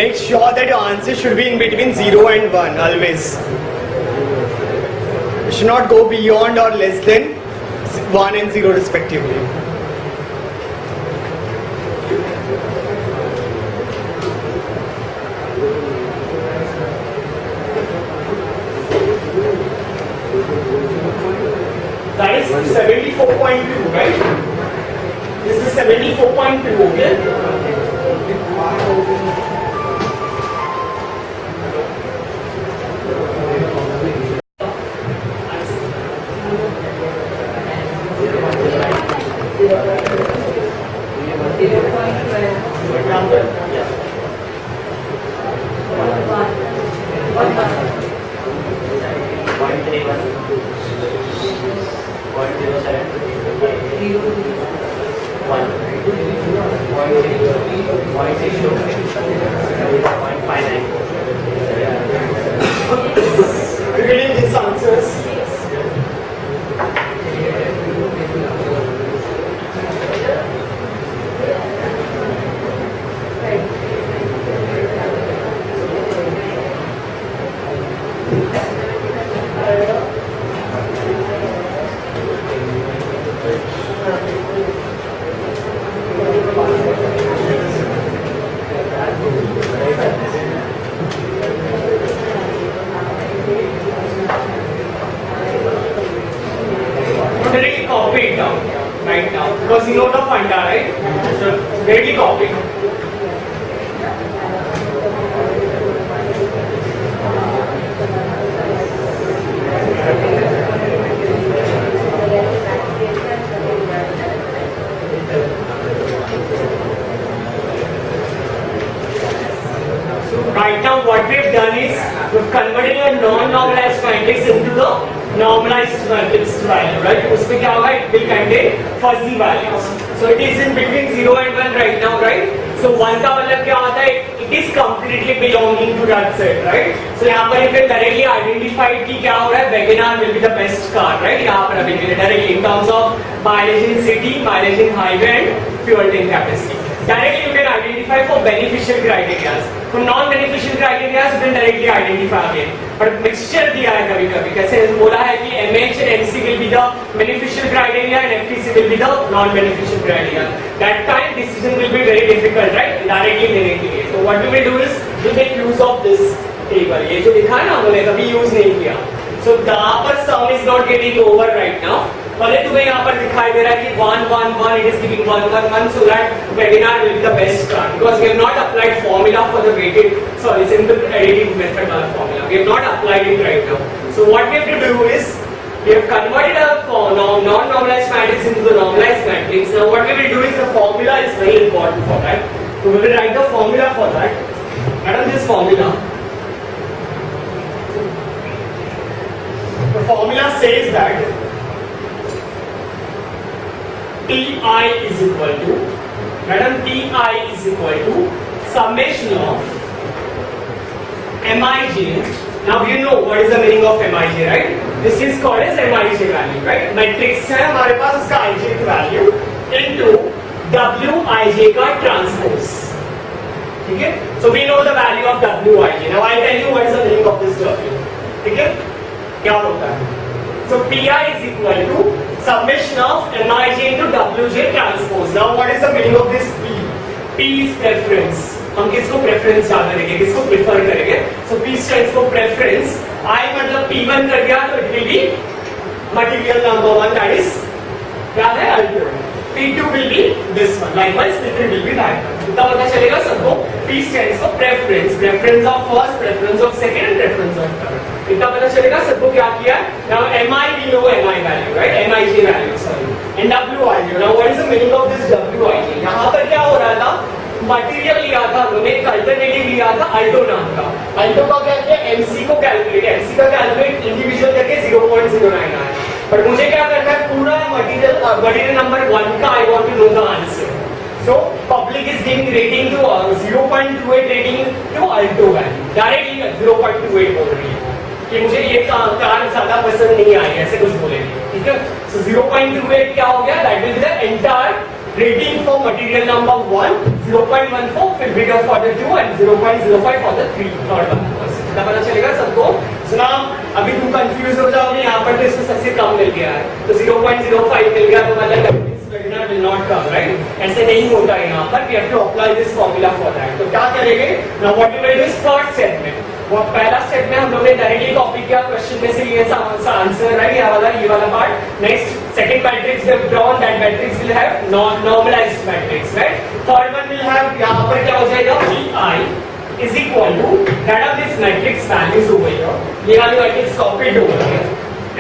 Make sure that your answer should be in between 0 and 1 always. You should not go beyond or less than 1 and 0 respectively. That is 74.2, right? This is 74.2, okay? Reading these answers. Directly copy it down right now because you know the funda, right? So directly copy. Right now what we've done is we've converted a non-normalized matrix into the normalized matrix value, right? उसमें क्या होगा? It will contain fuzzy values. So it is in between 0 and 1 right now, right? So 1 का मतलब क्या होता है? It is completely belonging to that set, right? So यहाँ पर you can directly identify कि क्या हो रहा है? Wagoner will be the best car, right? यहाँ पर अभी directly in terms of mileage in city, mileage in highway and fuel tank capacity. Directly you can identify for beneficial criteria. For non-beneficial criteria, you can directly identify again. But mixture दिया है कभी-कभी कैसे बोला है कि MH and MC will be the beneficial criteria and FTC will be the non-beneficial criteria. That time decision will be very difficult, right? Directly लेने के लिए. So what we will do is we make use of this table. ये जो लिखा है ना हमने कभी use नहीं किया. So यहाँ पर sum is not getting over right now. भले तुम्हें यहाँ पर दिखाई दे रहा है कि 1 1 1 it is giving 1 1 1 so that webinar will be the best start because we have not applied formula for the weighted simple additive method formula. We have not applied it right now. So what we have to do is we have converted a non-normalized matrix into the normalized matrix. Now what we will do is the formula is very important for that. So we will write the formula for that. Madam, this formula. The formula says that Ti is equal to, madam, Ti is equal to summation of Mij. Now you know what is the meaning of Mij, right? This is called as Mij value, right? Matrix है हमारे पास उसका ij value into Wij का transpose. ठीक है? So we know the value of Wij. Now I'll tell you what is the meaning of this W. ठीक है? क्या होता है? So Pi is equal to summation of Mij into Wj transpose. Now what is the meaning of this P? P is preference. हम किसको preference ज्यादा देंगे, किसको prefer करेंगे? So P stands for preference. I मतलब P1 कर दिया तो it will be material number 1, that is क्या है alto. P2 will be this one. Likewise P3 will be that one. इतना पता चलेगा सबको. P stands for preference. Preference of first, preference of second, and preference of third. इतना पता चलेगा सबको क्या किया? Now Mi we know Mi value, right? Mij value, sorry. And Wij. Now what is the meaning of this Wij? यहाँ पर क्या हो रहा था? मटेरियल लिया था हमने, एक अल्टरनेटिव लिया था अल्टो नाम का. अल्टो का क्या किया? MC को कैलकुलेट, MC का कैलकुलेट इंडिविजुअल करके 0.09 आया. पर मुझे क्या करना है? पूरा मटेरियल नंबर 1 का I want to know the answer. So public is giving rating to 0.28 rating to alto value. Directly 0.28 बोल रही है कि मुझे ये कार ज्यादा पसंद नहीं आई, ऐसे कुछ बोलेंगे. ठीक है? So 0.28 क्या हो गया? That will be the entire rating for material number 1, 0.14 फिर bigger for the 2 and 0.05 for the 3 third one. इतना पता चलेगा सबको. सुना अभी तुम कंफ्यूज हो जाओगे, यहाँ पर तो इसको सबसे कम मिल गया है तो 0.05 मिल गया तो मतलब webinar will not come, right? ऐसे नहीं होता है यहाँ पर. We have to apply this formula for that. तो क्या करेंगे? Now what we will do is first step में वो पहला स्टेप में हम लोगों ने डायरेक्टली कॉपी किया क्वेश्चन में से ये आंसर, राइट? ये वाला part. Next second matrix we have drawn, that matrix will have normalised matrix, right? Third one will have यहाँ पर क्या हो जाएगा? Pi is equal to that of this matrix values over here. ये वाली matrix copied over here.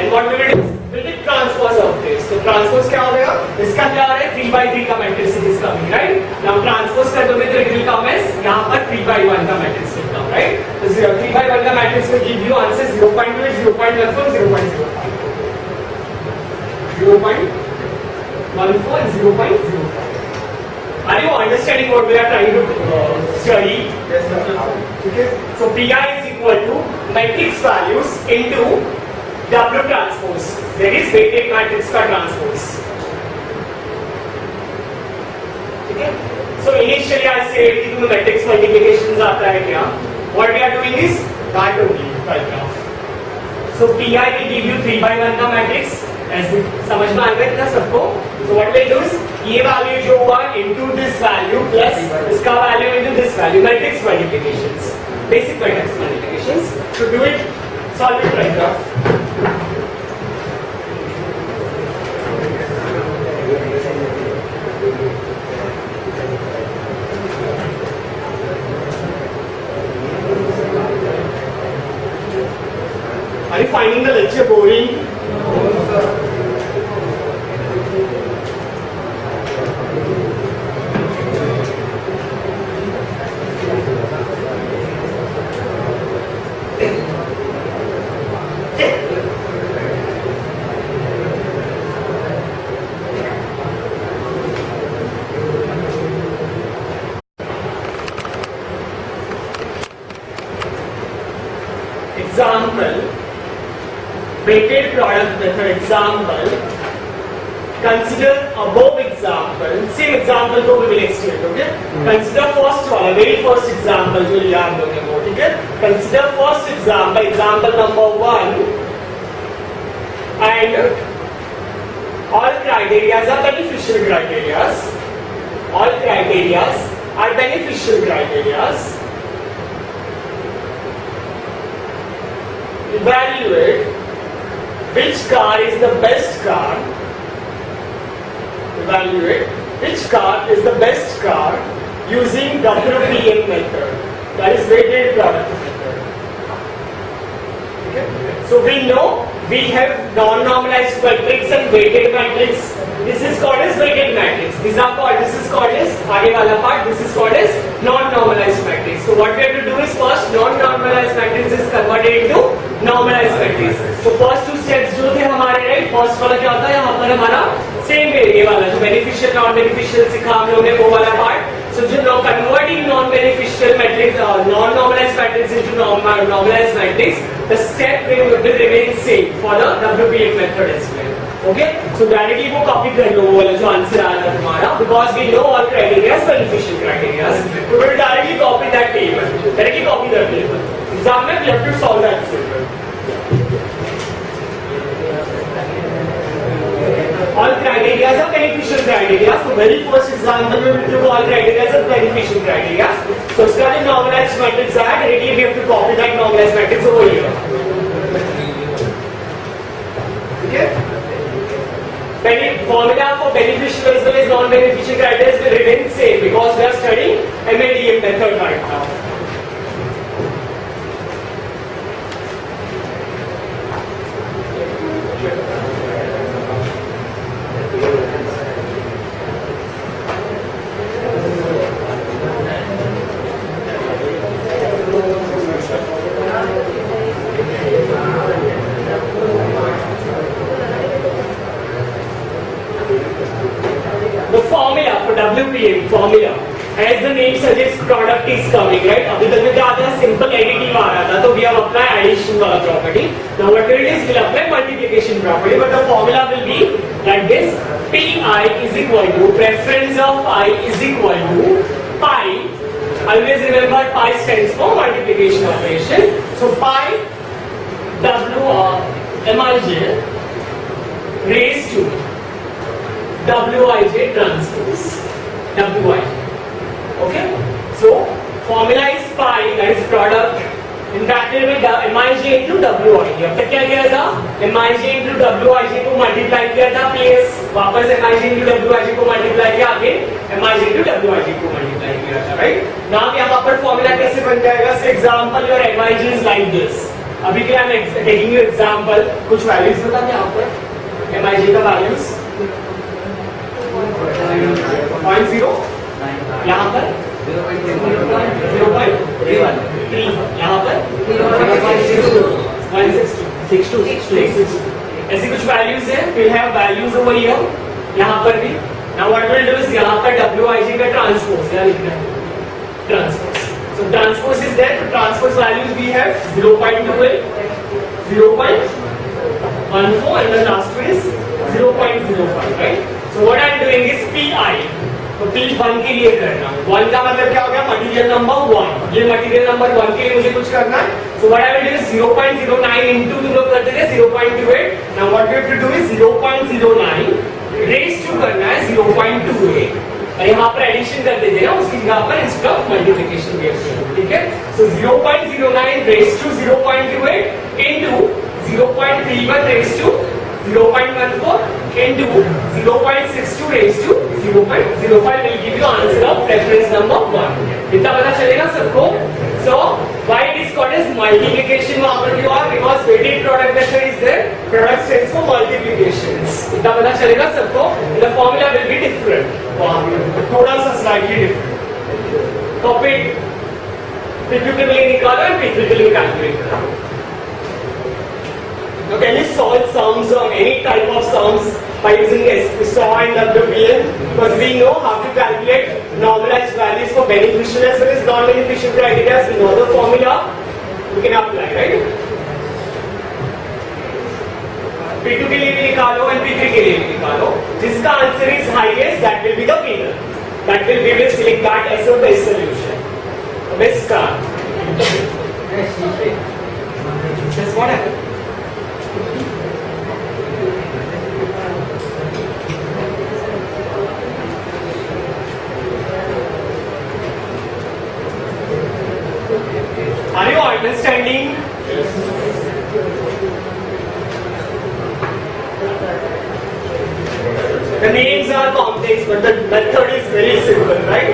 And what we will do is we'll take transpose of this. So transpose क्या हो गया? इसका क्या आ रहा है? 3/3 का matrix is coming, right? Now transpose कर दोगे तो it will come as यहाँ पर 3/1 का मैट्रिक्स will come, right? तो 3/1 का matrix will give you answer 0.2, 0.14, 0.05. 0.14 and 0.05. Are you understanding what we are trying to study? Yes, sir. Okay. So Pi is equal to matrix values into W transpose. There is weighted matrix का transpose. ठीक है? So initially I said कि तुम्हें matrix multiplications आता है क्या? What we are doing is that only right now. So Pi will give you 3/1 का matrix. ऐसे समझ में आ गया था सबको? So what we'll do is ये value जो हुआ into this value plus इसका value into this value, matrix multiplications, basic matrix multiplications. So do it, solve it right now. Are you finding the lecture boring? No, sir. example, weighted product method example, consider above example, same example को we will extend, okay? Consider first one, very first example जो याद होंगे वो, ठीक है? Consider first example, example number 1, and all criteria are beneficial criteria. All criteria are beneficial criteria. Evaluate which car is the best car. Evaluate which car is the best car using WPM method. That is weighted product method. Okay? So we know we have non-normalized matrix and weighted matrix. This is called as weighted matrix. These are called. This is called as आगे वाला part. This is called as non-normalized matrix. So what we have to do is first non-normalized matrix is converted into normalized matrix. So first two steps जो थे हमारे right. First वाला क्या होता है यहाँ पर हमारा same ये वाला जो beneficial non-beneficial सिखा हम लोगों ने वो वाला part. So जो converting non-beneficial matrix non-normalized matrix into normalized matrix, the step will remain same for the WPM method as well. Okay? So directly वो copy कर लो वो वाला जो answer आया था तुम्हारा, because we know all criteria beneficial criteria. We will directly copy that table. Directly copy that table. Exam में we have to solve that table. All criteria are beneficial criteria. So very first example we will do all criteria are beneficial criteria. So इसका जो normalized matrix है, directly we have to copy that normalized matrix over here. Okay? Formula for beneficial as well as non-beneficial criteria will remain same because we are studying MADM method right now. WPM formula, as the name suggests, product is coming, right? अभी तक में क्या आता है? Simple additive आ रहा था, तो we have applied addition वाला property. Now what we'll do is we'll apply multiplication property, but the formula will be like this: Pi is equal to preference of I is equal to pi. Always remember pi stands for multiplication operation. So pi Mij raised to Wij transpose. Wij. Okay? So formula is pi, that is product in bracket with Mij into Wij. अब तक क्या किया था? Mij into Wij को multiply किया था, plus वापस Mij into Wij को मल्टीप्लाई किया, आगे Mij into Wij को मल्टीप्लाई किया था, राइट? नाउ यहाँ पर फॉर्मूला कैसे बन जाएगा? So example your Mij is like this. अभी क्या मैं taking you example, कुछ वैल्यूज बता दें यहाँ पर Mij का वैल्यूज 0.0 यहाँ पर 0.3 यहाँ पर 162 ऐसी कुछ वैल्यूज है. we'll have values over here यहाँ पर भी. now what we'll do is यहाँ पर Wij का ट्रांसपोज यहाँ लिखना है transpose. so transpose is there. to transpose values we have 0.28 0.14 and the last one is 0.05, right? So what I am doing is Pi. तो P1 के लिए करना. 1 का मतलब क्या हो गया? Material number 1. ये मटेरियल नंबर 1 के लिए मुझे कुछ करना है. So what I will do is 0.09 into तुम लोग करते थे 0.28. Now what we have to do is 0.09 raised to करना है 0.28. और यहाँ पर एडिशन कर देते हैं उसकी जगह पर इंस्टेड ऑफ मल्टीप्लिकेशन भी है. ठीक है? So 0.09 raised to 0.28 into 0.31 raised to 0.14 into 0.62 raised to 0.05 will give you answer of reference number 1. इतना पता चलेगा सबको. So why it is called as multiplication वहाँ पर क्यों? Because weighted product method is there. Product stands for multiplications. इतना पता चलेगा सबको. The formula will be different. वहाँ पर थोड़ा सा slightly different. तो P2 निकालो और P3 calculate करो. Now can you solve sums or any type of sums by using SAW and WPM? Because we know how to calculate normalized values for beneficial as well as non-beneficial criteria. We know the formula, we can apply, right? P2 के लिए भी निकालो and P3 के लिए भी निकालो. जिसका answer is highest, that will be the winner. That will we will select that as a best solution. Best start. Just what happened? Are you understanding? The names are complex, but the method is very simple, right?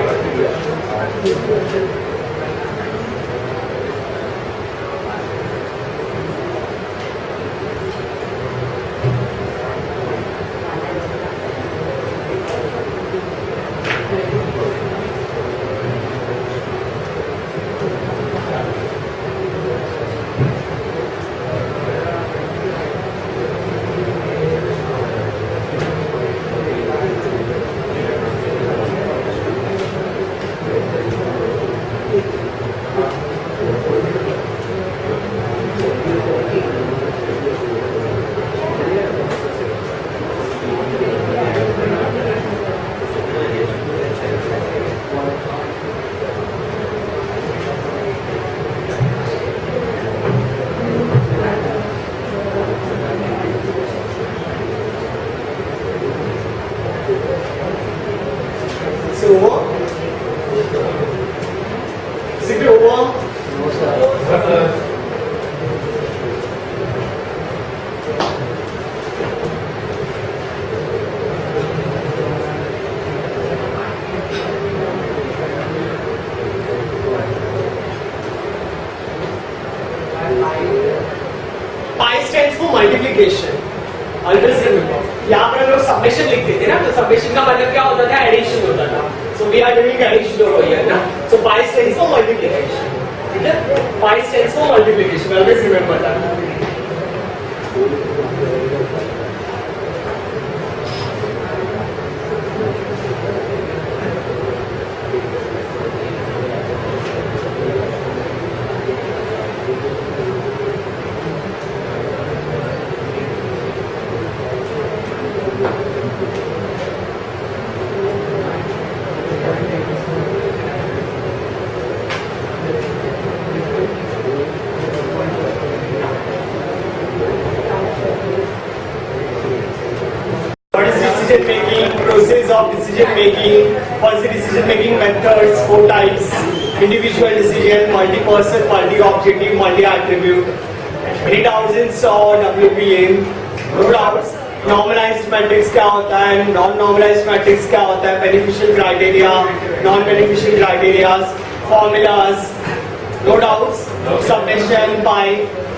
Pi stands for multiplication. Always remember. यहाँ पर हम लोग summation लिख देते ना, तो summation का मतलब क्या होता था? Addition होता था. So we are doing addition over here ना. So pi stands for multiplication. ठीक है? Pi stands for multiplication. Always remember that. Decision making, process of decision making, first decision making methods, 4 types, individual decision, multi-person, multi-objective, multi-attribute. Any doubts in SAW, WPM? No doubts. Normalized matrix क्या होता है, non-normalized matrix क्या होता है, beneficial criteria, non-beneficial criteria, formulas. No doubts. Summation, pi.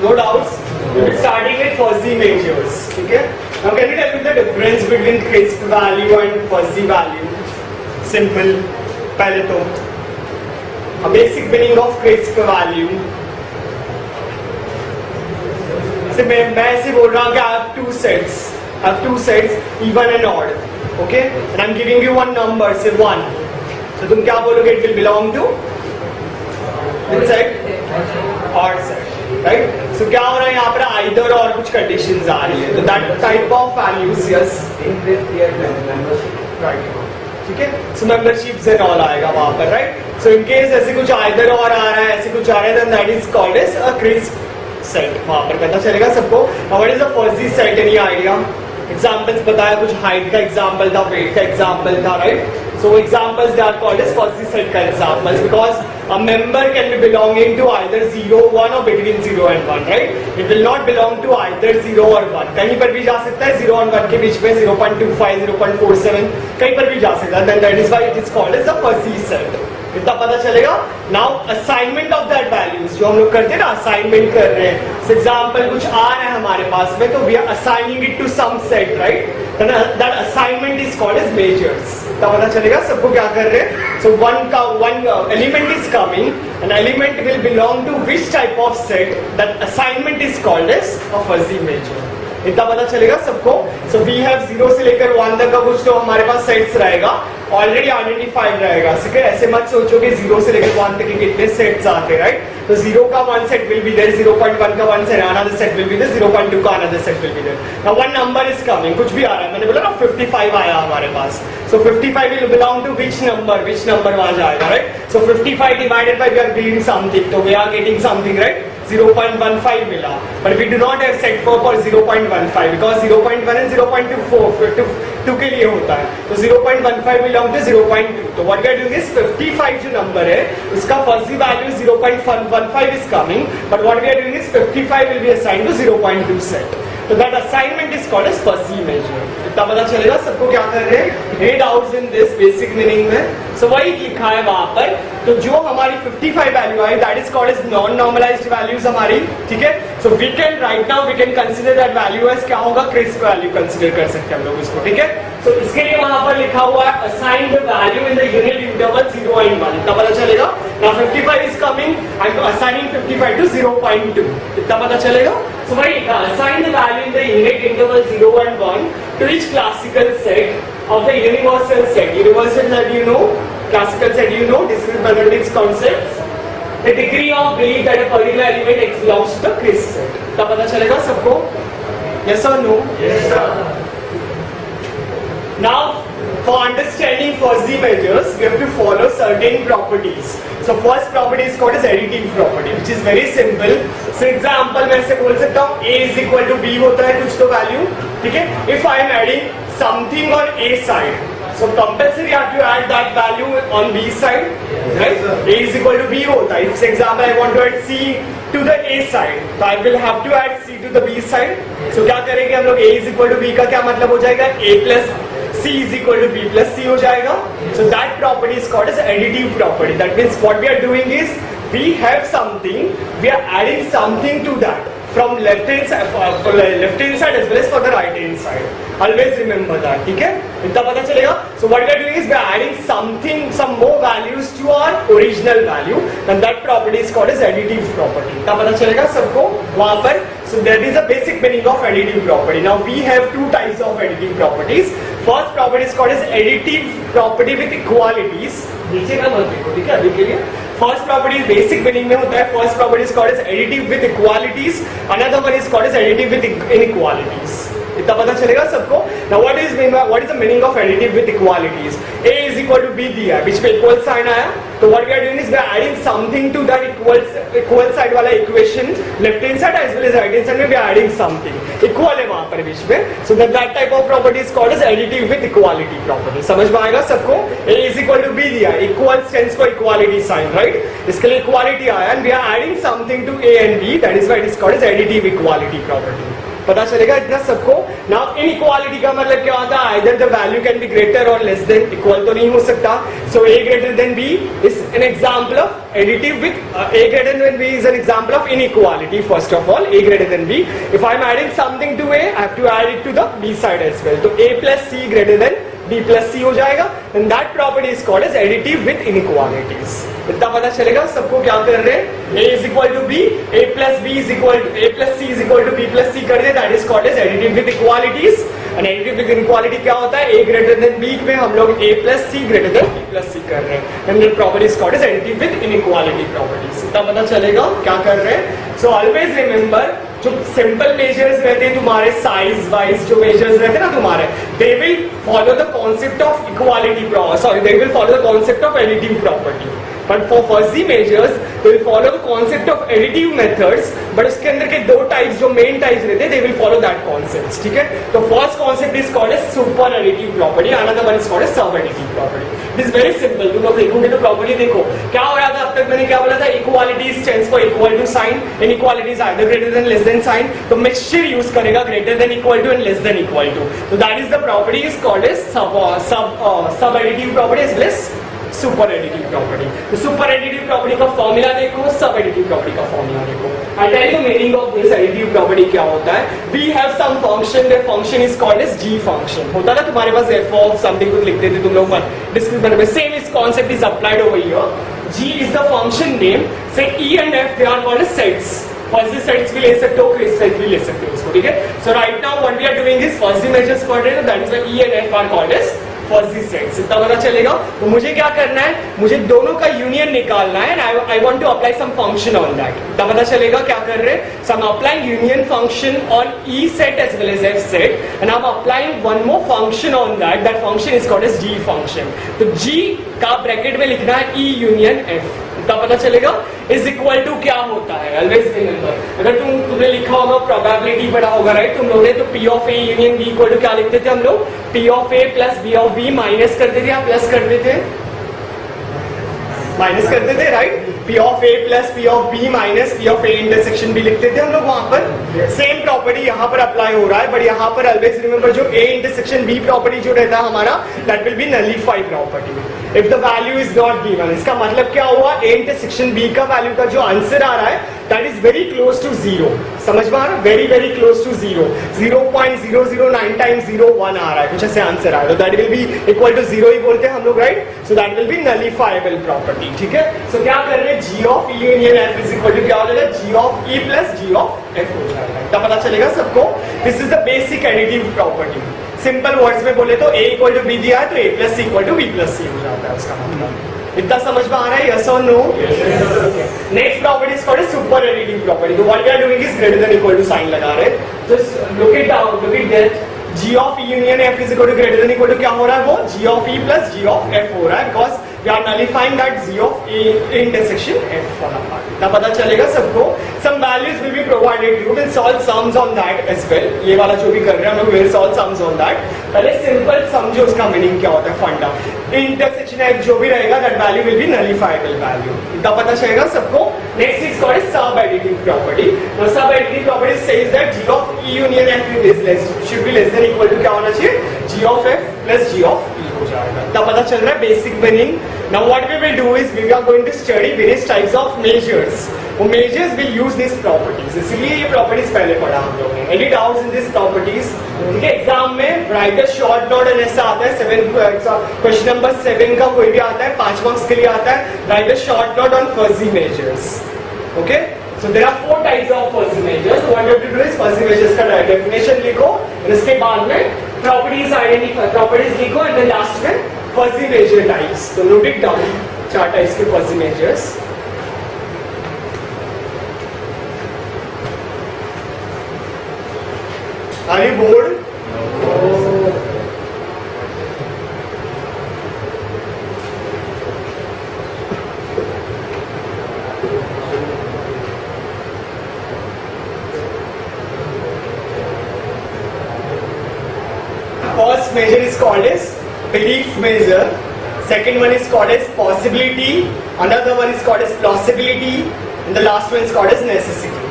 No doubts. We'll be starting with fuzzy measures. Okay? Now can you tell me the difference between crisp value and fuzzy value? Simple. पहले तो a basic meaning of crisp value. से मैं ऐसे बोल रहा हूँ कि I have two sets, even and odd. Okay? And I'm giving you one number, say 1. So तुम क्या बोलोगे? It will belong to which set? Odd set. Right? So क्या हो रहा है यहाँ पर? Either और कुछ conditions आ रही है. तो that type of values, yes. Right. ठीक है? So memberships and all आएगा वहाँ पर, right? So in case ऐसे कुछ either और आ रहा है, ऐसे कुछ आ रहा है, then that is called as a crisp set. वहाँ पर पता चलेगा सबको. Now what is a fuzzy set? Any idea? Examples बताया, कुछ height का example था, weight का example था, right? So examples they are called as fuzzy set का examples because a member can be belonging to either 0, 1 or between 0 and 1, right? It will not belong to either 0 or 1. कहीं पर भी जा सकता है 0 और 1 के बीच में 0.25, 0.47 कहीं पर भी जा सकता है. Then that is why it is called as a fuzzy set. इतना पता चलेगा. Now assignment of that values जो हम लोग करते हैं ना, assignment कर रहे हैं. For example कुछ आ रहा है हमारे पास में तो we are assigning it to some set, right? Then that assignment is called as measures. इतना पता चलेगा सबको क्या कर रहे हैं. So one element is coming. An element will belong to which type of set? That assignment is called as a fuzzy measure. इतना पता चलेगा सबको. So we have 0 से लेकर 1 तक का कुछ तो हमारे पास सेट्स रहेगा, ऑलरेडी आइडेंटिफाइड रहेगा. ठीक है? ऐसे मत सोचो कि 0 से लेकर 1 तक के कितने सेट्स आते हैं, राइट? तो 0 का one set will be there, 0.1 का one set, another set will be there, 0.2 का another set will be there. Now one number is coming, कुछ भी आ रहा है, मैंने बोला ना 55 आया हमारे पास. So 55 will belong to which number वहाँ जाएगा, right? So 55 divided by we are getting something, तो we are getting something, right? 0.15 मिला. But we do not have set for 0.15 because 0.1 and 0.24 2 के लिए होता है. तो 0.15 belong to 0.2. तो what we are doing is 55 जो number है उसका fuzzy value 0.15 is coming. But what we are doing is 55 will be assigned to 0.2 set. तो that assignment is called as fuzzy measure. इतना पता चलेगा सबको क्या कर रहे हैं? Any doubts in this basic meaning में? So वही लिखा है वहाँ पर. तो जो हमारी 55 value I that is called as non-normalized values हमारी, ठीक है? So we can right now we can consider that value as क्या होगा? Crisp value consider कर सकते हैं हम लोग इसको, ठीक है? So इसके लिए वहाँ पर लिखा हुआ है assign the value in the unit interval 0 and 1. इतना पता चलेगा? Now 55 is coming. I'm assigning 55 to 0.2. इतना पता चलेगा? So वही लिखा assign the value in the unit interval 0 and 1 to each classical set of the universal set. Universal that you know, classical set you know, discrete mathematics concepts. The degree of belief that a particular element X belongs to the crisp set. इतना पता चलेगा सबको? Yes or no? Yes, sir. Now, for understanding fuzzy measures, we have to follow certain properties. So, first property is called as additive property, which is very simple. So, example मैं ऐसे बोल सकता हूँ A is equal to B होता है कुछ तो value, ठीक है? If I am adding something on A side, so compulsory I have to add that value on B side, right? A is equal to B होता है. If, for example, I want to add C to the A side, so I will have to add C to the B side. So, क्या करेंगे हम लोग? A is equal to B का क्या मतलब हो जाएगा? A plus C is equal to B plus C हो जाएगा. So that property is called as additive property. That means what we are doing is we have something, we are adding something to that from left hand side, for left hand side as well as for the right hand side. Always remember that, ठीक है? इतना पता चलेगा? So what we are doing is we are adding something, some more values to our original value, and that property is called as additive property. इतना पता चलेगा सबको वहाँ पर? So that is a basic meaning of additive property. Now we have two types of additive properties. First property is called as additive property with equalities. नीचे का मत देखो, ठीक है? अभी के लिए first property basic meaning में होता है. First property is called as additive with equalities. Another one is called as additive with inequalities. इतना पता चलेगा सबको? Now what is the meaning of additive with equalities? A is equal to B दिया है, बीच में equal sign आया. तो what we are doing is we are adding something to that equal side वाला equation, left hand side as well as right hand side में we are adding something. Equal है वहाँ पर बीच में. So that type of property is called as additive with equality property. समझ में आएगा सबको? A is equal to B दिया, equal stands for equality sign, right? इसके लिए equality आया and we are adding something to A and B. That is why it is called as additive equality property. पता चलेगा इतना सबको? Now inequality का मतलब क्या होता है? Either the value can be greater or less than. Equal तो नहीं हो सकता. So A greater than B is an example of additive with A greater than B is an example of inequality. First of all, A greater than B. If I am adding something to A, I have to add it to the B side as well. So A plus C greater than B plus C हो जाएगा. And that property is called as additive with inequalities. इतना पता चलेगा सबको क्या कर रहे हैं? A is equal to B, A plus B is equal to A plus C is equal to B plus C कर दे. That is called as additive with equalities. And additive with inequality क्या होता है? A greater than B में हम लोग A plus C greater than B plus C कर रहे हैं. And that property is called as additive with inequality properties. इतना पता चलेगा क्या कर रहे हैं? So always remember जो सिंपल मेजर्स रहते हैं तुम्हारे साइज वाइज जो मेजर्स रहते हैं ना तुम्हारे, दे will follow the concept of equality they will follow the concept of additive property. But for fuzzy measures they will follow the concept of additive methods. But उसके अंदर के दो टाइप्स जो मेन टाइप्स रहते हैं, they will follow that concept. ठीक है? तो first concept is called as super additive property, another one is called as sub additive property. It is very simple. तुम लोग देखोगे तो प्रॉपर्टी देखो क्या हो रहा था. अब तक मैंने क्या बोला था? Equality stands for equal to sign, inequality is either greater than less than sign. तो मिक्सचर यूज करेगा greater than equal to and less than equal to. तो that is the property is called as sub additive property as well super additive property. तो super additive property का formula देखो, sub additive property का formula देखो. I tell you meaning of this additive property क्या होता है. We have some function, the function is called as G function. होता ना तुम्हारे पास एफ ऑफ समथिंग कुछ लिखते थे तुम लोग डिस्क्रिप्शन में. सेम इस concept is applied over here. G is the function name. Say E and F they are called as sets. Fuzzy sets भी ले सकते हो, क्रिस्प सेट भी ले सकते हो उसको. ठीक है? So right now what we are doing is fuzzy measures पढ़ रहे हैं, that is why E and F are called as fuzzy sets. इतना पता चलेगा? तो मुझे क्या करना है, मुझे दोनों का यूनियन निकालना है and I want to apply some function on that. इतना पता चलेगा क्या कर रहे हैं? So I am applying union function on E set as well as F set and I am applying one more function on that, that function is called as G function. तो G का bracket में लिखना है ई union F. इतना पता चलेगा? Is equal to क्या होता है, ऑलवेज रिमेंबर, अगर तुमने लिखा होगा प्रोबेबिलिटी पढ़ा होगा राइट तुम लोगों ने, तो P of A union B equal to क्या लिखते थे हम लोग? P of A plus B of B minus करते थे या प्लस करते थे? माइनस करते थे right. P of A plus P of B minus P of A intersection भी लिखते थे हम लोग वहां पर। सेम प्रॉपर्टी यहाँ पर अप्लाई हो रहा है, बट यहाँ पर ऑलवेज रिमेंबर जो ए इंटरसेक्शन बी प्रॉपर्टी जो रहता है हमारा, that will be nullify property if the value is not given. इसका मतलब क्या हुआ? ए इंटरसेक्शन बी का वैल्यू का जो आंसर आ रहा है that is very close to zero. समझ में आ रहा है? Very very close to zero, 0.009 times 0.1 आ रहा है, कुछ ऐसे आंसर आ रहा है, तो that will be equal to zero ही बोलते हैं हम लोग right. So that will be nullifiable property. ठीक है, सो क्या कर रहे हैं? G of E union F is equal to क्या हो जाएगा? G of E plus G of F हो जाएगा। क्या पता चलेगा सबको? This is the basic additive property. Simple words में बोले तो ए इक्वल टू बी दिया है तो A plus C equal to B plus C हो जाता है उसका मतलब। इतना समझ में आ रहा है? यस और no? Next property is called super additive property. तो what we are doing is greater than equal to sign लगा रहे हैं। Just look it down, look it that g of e union f is equal to greater than equal to क्या हो रहा है? वो g of e plus g of f हो रहा है, because we are nullifying that g of e intersection f वाला part। इतना पता चलेगा सबको? Some values will be provided, you will solve sums on that as well। ये वाला जो भी कर रहे हैं हम लोग will solve sums on that। पहले सिंपल समझो उसका मीनिंग क्या होता है, फंडा। इंटरसेक्शन f जो भी रहेगा that value will be nullifiable value। इतना पता चलेगा सबको? Next is called sub additive property। Now sub additive property says that g of e union f is less should be less than equal to क्या होना चाहिए? g of f plus g of e हो जाएगा। तब पता चल रहा है basic meaning. Now what we will do is we are going to study various types of measures. वो measures will use this properties, इसलिए ये प्रॉपर्टीज पहले पढ़ा हम लोगों ने। Any doubts in this properties? ठीक है, एग्जाम में write a short note and ऐसा आता है 7 क्वेश्चन नंबर 7 का कोई भी आता है 5 मार्क्स के लिए आता है, right a short note on fuzzy measures. Okay, so there are 4 types of fuzzy measures। So what you have to do is fuzzy measures का definition लिखो, और इसके बाद में properties identify, properties लिखो, and then last में fuzzy measure types। तो note it down, 4 types के fuzzy measures। Are you bored? First measure is called as belief measure. Second one is called as possibility. Another one is called as plausibility. And the last one is called as necessity.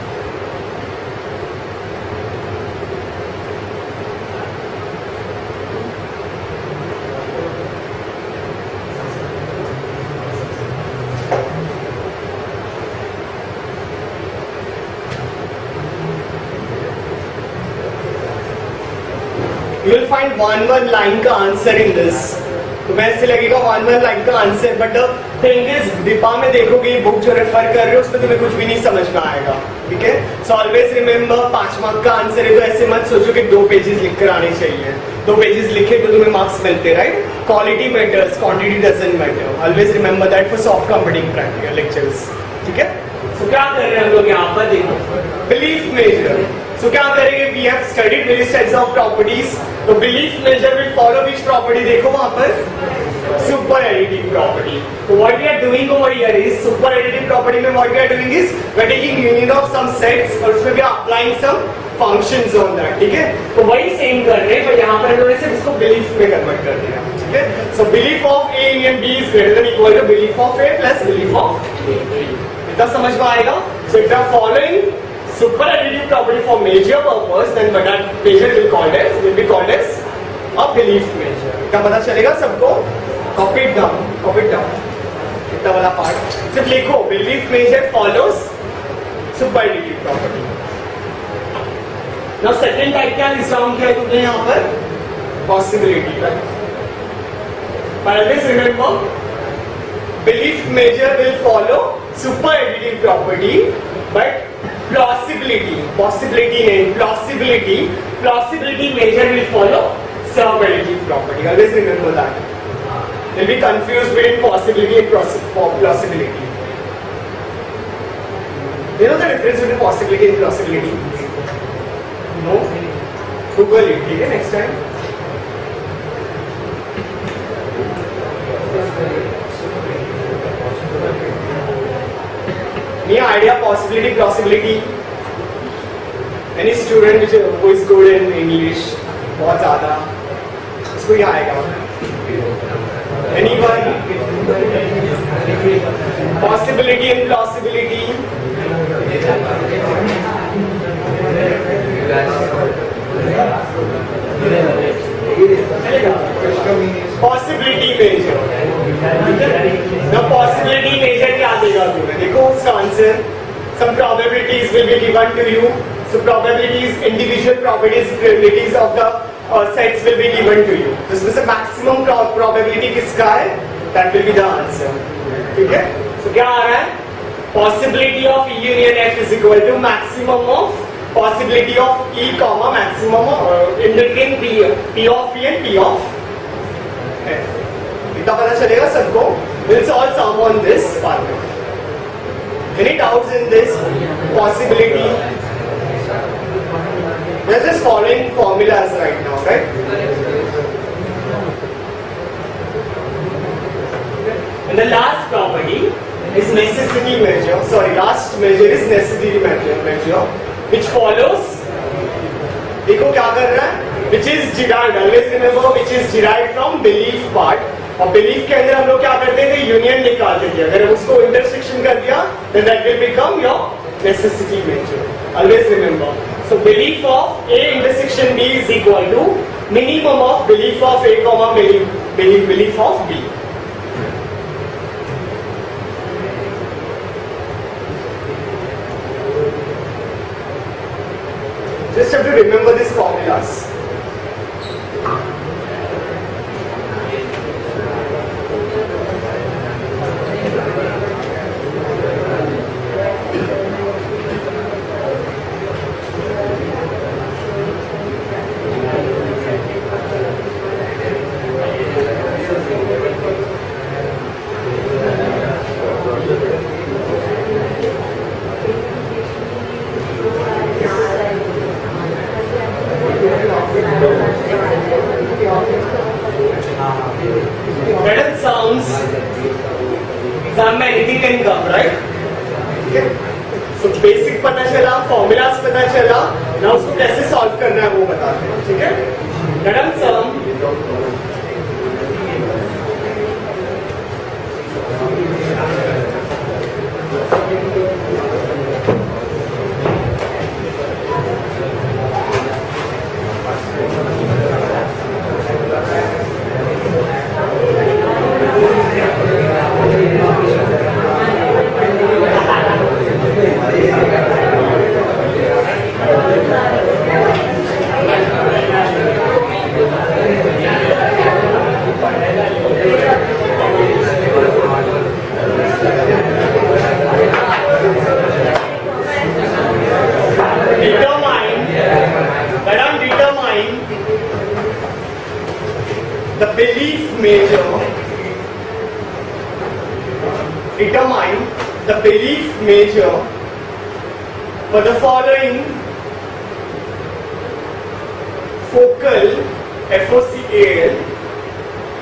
You will find one line का answer in this. तो वैसे लगेगा one line का answer, but the thing is डिपा में देखोगे ये book जो रेफर कर रहे हो उसमें तुम्हें कुछ भी नहीं समझ में आएगा। ठीक है, सो ऑलवेज रिमेंबर 5 मार्क का आंसर है तो ऐसे मत सोचो कि 2 पेजेस लिख कर आने चाहिए। 2 पेजेस लिखे तो तुम्हें मार्क्स मिलते, right? Quality matters, quantity doesn't matter. Always remember that for soft computing practical lectures. ठीक है, सो क्या कर रहे हैं हम लोग यहाँ पर? देखो, बिलीफ मेजर। सो क्या करेंगे? We have studied various types of properties. तो belief measure will follow which property? देखो वहां पर सुपर एडिटिव प्रॉपर्टी। तो what we are doing over here is super additive property में what we are doing is we are taking union of some sets और उसमें भी applying some functions on that. ठीक है, तो वही सेम कर रहे हैं पर यहाँ पर इन्होंने सिर्फ इसको बिलीफ में कन्वर्ट कर दिया। ठीक है, so belief of A union B is greater than equal to belief of A plus belief of A. इतना समझ में आएगा? So if you are following super additive property for major purpose, then that measure will be called as a belief measure। क्या पता चलेगा सबको? Copy it down। इतना वाला पार्ट सिर्फ लिखो, belief measure follows super additive property। Now second type क्या list down किया तुमने यहाँ पर? Possibility, right? But always remember, belief measure will follow super additive property, but plausibility measure will follow subadditive property. Always remember that. They'll be confused between possibility and plausibility. You know the difference between possibility and plausibility? No? Google it, okay, next time. Any idea possibility, plausibility? Any student who is good in English, बहुत ज़्यादा, उसको ही आएगा. Anyone? Possibility and plausibility. Possibility measure. The possibility measure क्या देगा तुम्हें? देखो उसका answer. Some probabilities will be given to you. So probabilities, individual probabilities of the sets will be given to you. So इसमें से maximum probability किसका है? That will be the answer. ठीक है? So क्या आ रहा है? Possibility of E union F is equal to maximum of possibility of E comma maximum of in between P of E and P of F. इतना पता चलेगा सबको? We'll solve sum on this part. Any doubts in this possibility? We're just following formulas right now, right? And the last property is necessity measure. Sorry, last measure is necessity measure, which follows. देखो क्या कर रहा है? Which is derived. Always remember which is derived from belief part. और belief के अंदर हम लोग क्या करते थे? Union निकालते थे. अगर उसको intersection कर दिया, then that will become your necessity measure. Always remember. So belief of A intersection B is equal to minimum of belief of A comma belief of B. Just have to remember these formulas. That sounds exam में anything can come, right? Okay. So basic पता चला, formulas पता चला, now उसको कैसे solve करना है वो बताते हैं, ठीक है? That sum determine the belief measure for the following focal FOCAL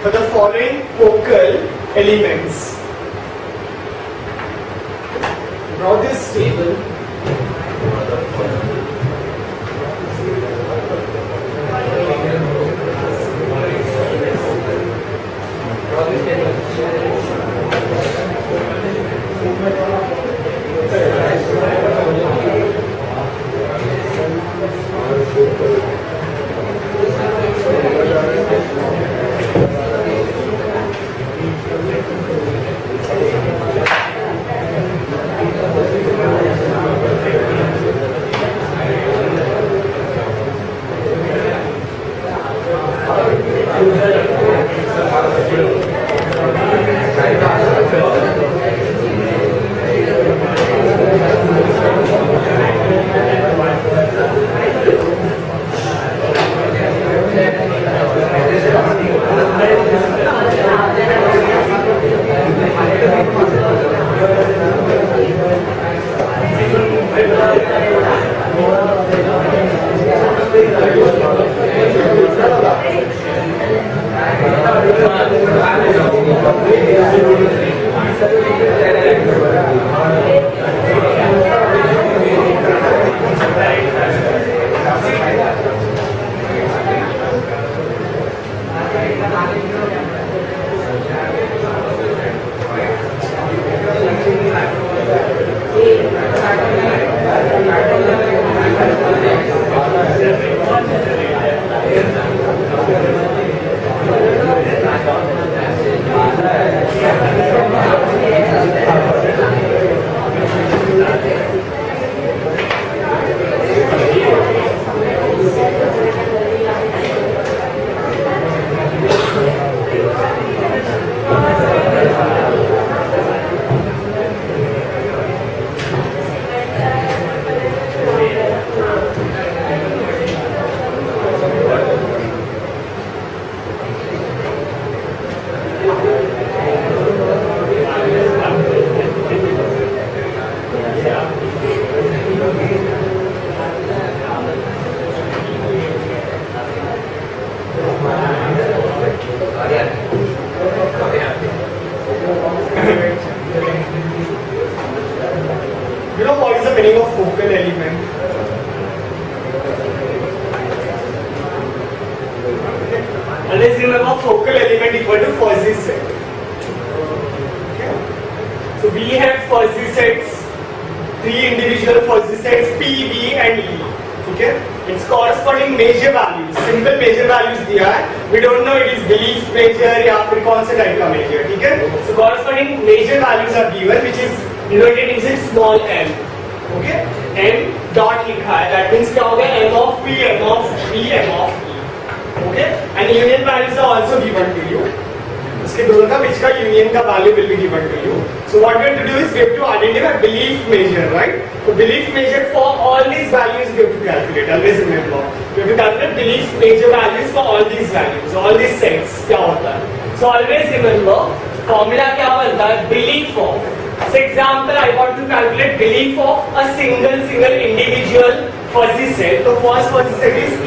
for the following focal elements. Draw this table. You know what is the meaning of focal element? Always remember focal element equal to fuzzy set. Okay. So we have fuzzy sets, three individual fuzzy sets P, B and E. Okay. Its corresponding measure values, simple measure values दिया है. We don't know it is belief measure या फिर कौन से type का measure. ठीक है. So corresponding measure values are given, which is denoted in small m. Okay. M dot लिखा है. That means क्या हो गया? M of P, M of B, M of E. Okay. And union values are also given to you. इसके दोनों का बीच का union का value will be given to you. So what we have to do is we have to identify belief measure, right? So belief measure for all these values we have to calculate. Always remember. We have to calculate belief measure values for all these values, all these sets. क्या होता है? So always remember formula क्या बनता है? Belief of. For example, I want to calculate belief of a single individual fuzzy set. So first fuzzy set is P.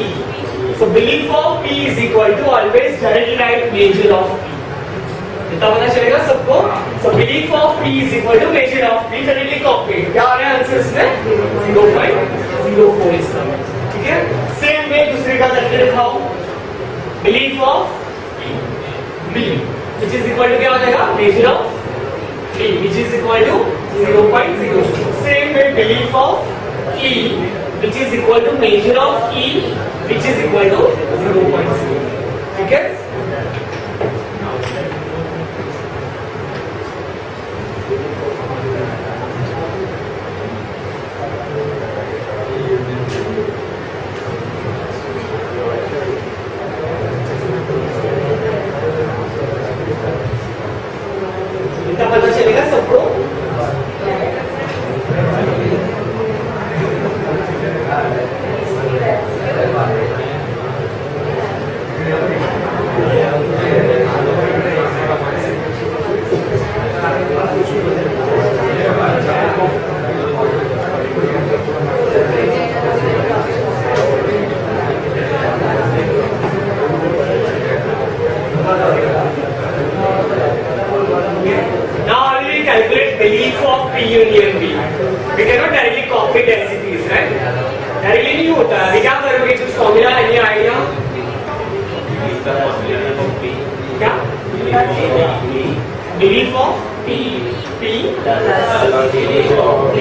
So belief of P is equal to always directly write measure of P. इतना पता चलेगा सबको. So belief of P is equal to measure of P. directly copy. क्या आ रहा है answer इसमें? 0.04 इसका. ठीक है. सेम वे दूसरे का करके दिखाओ. belief of B which is equal to क्या हो जाएगा? measure of P which is equal to 0.0. Same way belief of E which is equal to measure of E which is equal to 0.0. ठीक है. इतना पता चलेगा सबको. Belief of P union B. We cannot directly copy the recipes, right? Directly नहीं होता है. अभी क्या करोगे? कुछ formula है? Any idea? क्या? Belief of P. P. Belief of P.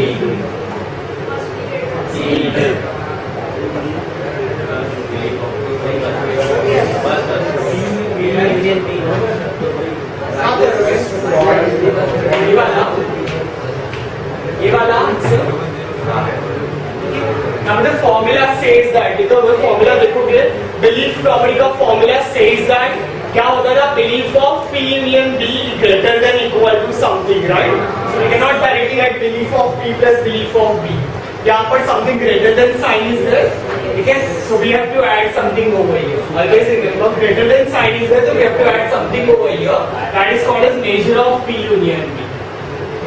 ये वाला answer. Now the formula says that. देखो वो formula देखोगे. Belief property का formula says that क्या होता था? Belief of P union B greater than equal to something, right? So we cannot directly write belief of P plus belief of B. यहाँ पर something greater than sign is there. ठीक है. So we have to add something over here. Always remember greater than sign is there, so we have to add something over here. That is called as measure of P union B.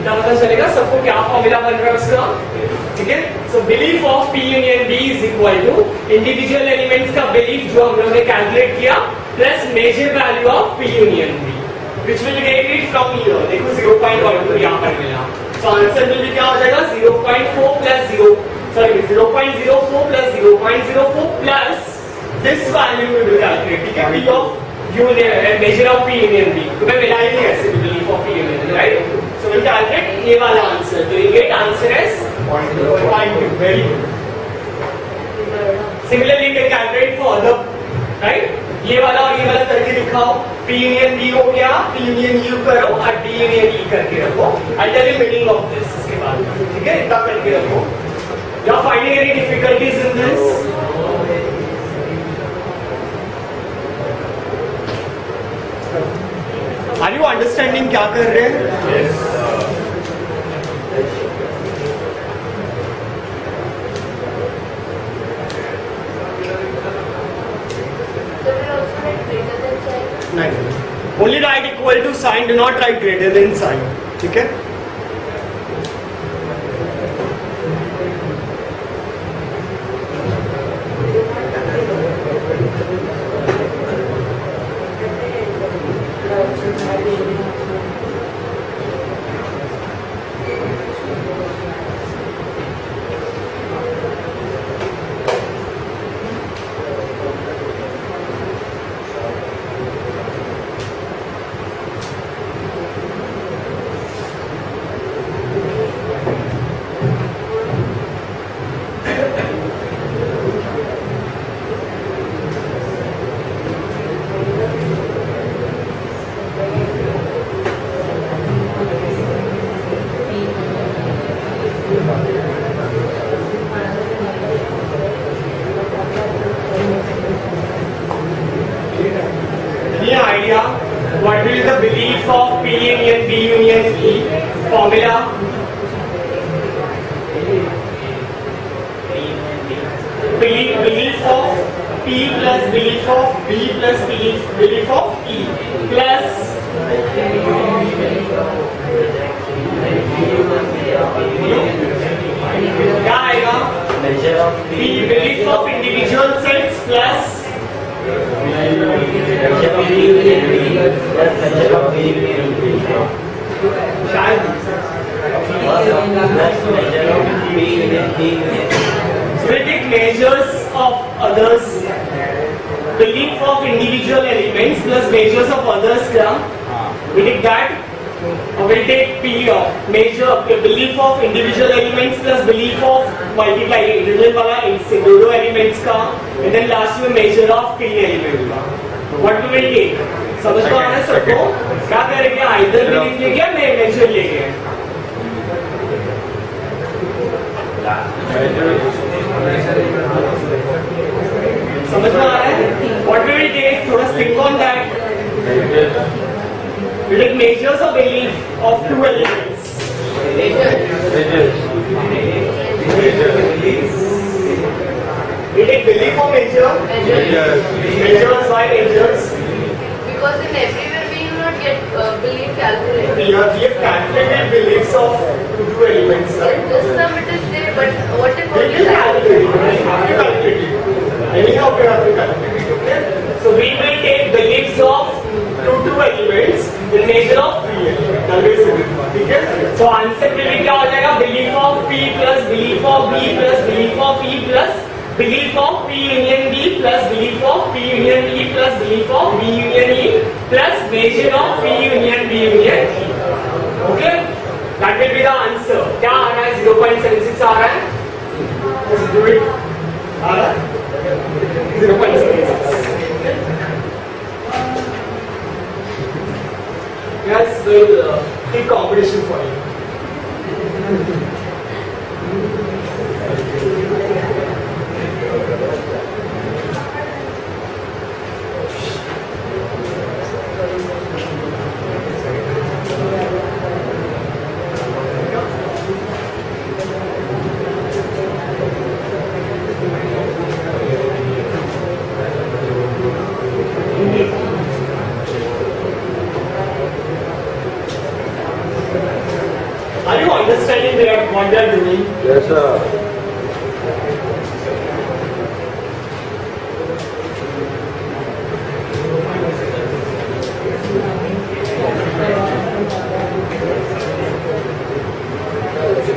क्या पता चलेगा सबको क्या formula बन रहा है उसका, ठीक है। So belief of P union B is equal to individual elements का बिलीफ जो हम लोगों ने कैलकुलेट किया plus measure value of P union B which will get it from here. देखो 0.12 यहाँ पर मिला, so आंसर will be क्या हो जाएगा 0.4 plus 0.04 plus 0.04 plus this value we will calculate, ठीक है, P of union measure of P union B. तो मैं मिला ही नहीं ऐसे belief of P union B, right? So we'll calculate ये वाला आंसर, तो you get answer as 0.2. Very good. Similarly you can calculate for other, right? ये वाला और ये वाला करके दिखाओ, P यूनियन B हो गया, P यूनियन U करो और D यूनियन E करके रखो. I'll tell you meaning of this इसके बाद, ठीक है, इतना करके रखो. You are finding any difficulties in this? Are you understanding क्या कर रहे हैं? Yes. नहीं, only write equal to sign, do not write greater than sign, ठीक है। Any idea what will be the belief of P union B union E formula? Belief of P plus belief of B plus belief of E plus क्या आएगा? P belief of individual sets plus we take measures of others, belief of individual elements plus measures of others क्या? We take that. We'll take P of measure belief of individual elements plus belief of multiply individual वाला दो elements का, and then last में measure of P element का. What we will take? समझ में आ रहा है सबको? क्या करेंगे? Either belief लेंगे या measure लेंगे? समझ में आ रहा है? What we will take? थोड़ा think on that. We take measures of belief of two elements. We take belief of measure. Measures by measures. Because in everywhere we do not get belief calculated. We have calculated beliefs of two elements, right? This term it is there, but what if We only will that? calculate it. We have to calculate it. Anyhow, we have to calculate it. Okay? So we will take beliefs of two elements in measure of three elements. Always ठीक है? So answer will be क्या हो जाएगा? Belief of P plus belief of B plus belief of E plus belief of P union B plus belief of P union E plus belief of B union E plus measure of P union B union E. Okay? That will be the answer. क्या आ रहा है? 0.76 आ रहा है? Let's do it. आ रहा है? 0.76. Yes, we'll take competition for you. Yes, sir.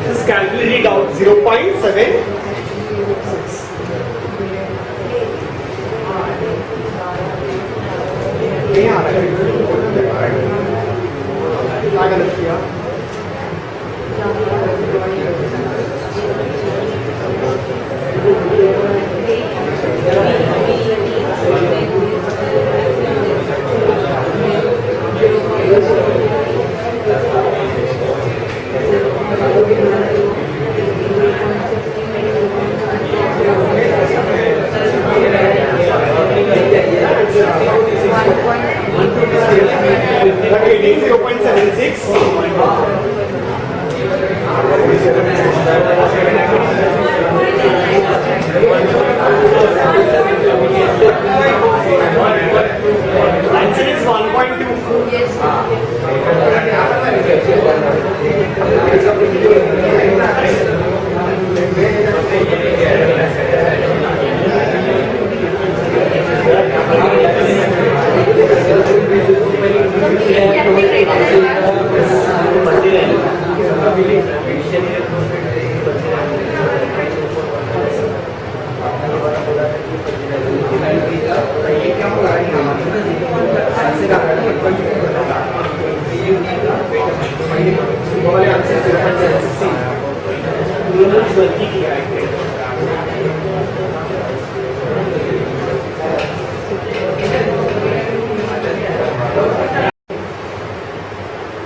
Just calculate it out. 0.7. Reading 0.76. Answer is 1.24.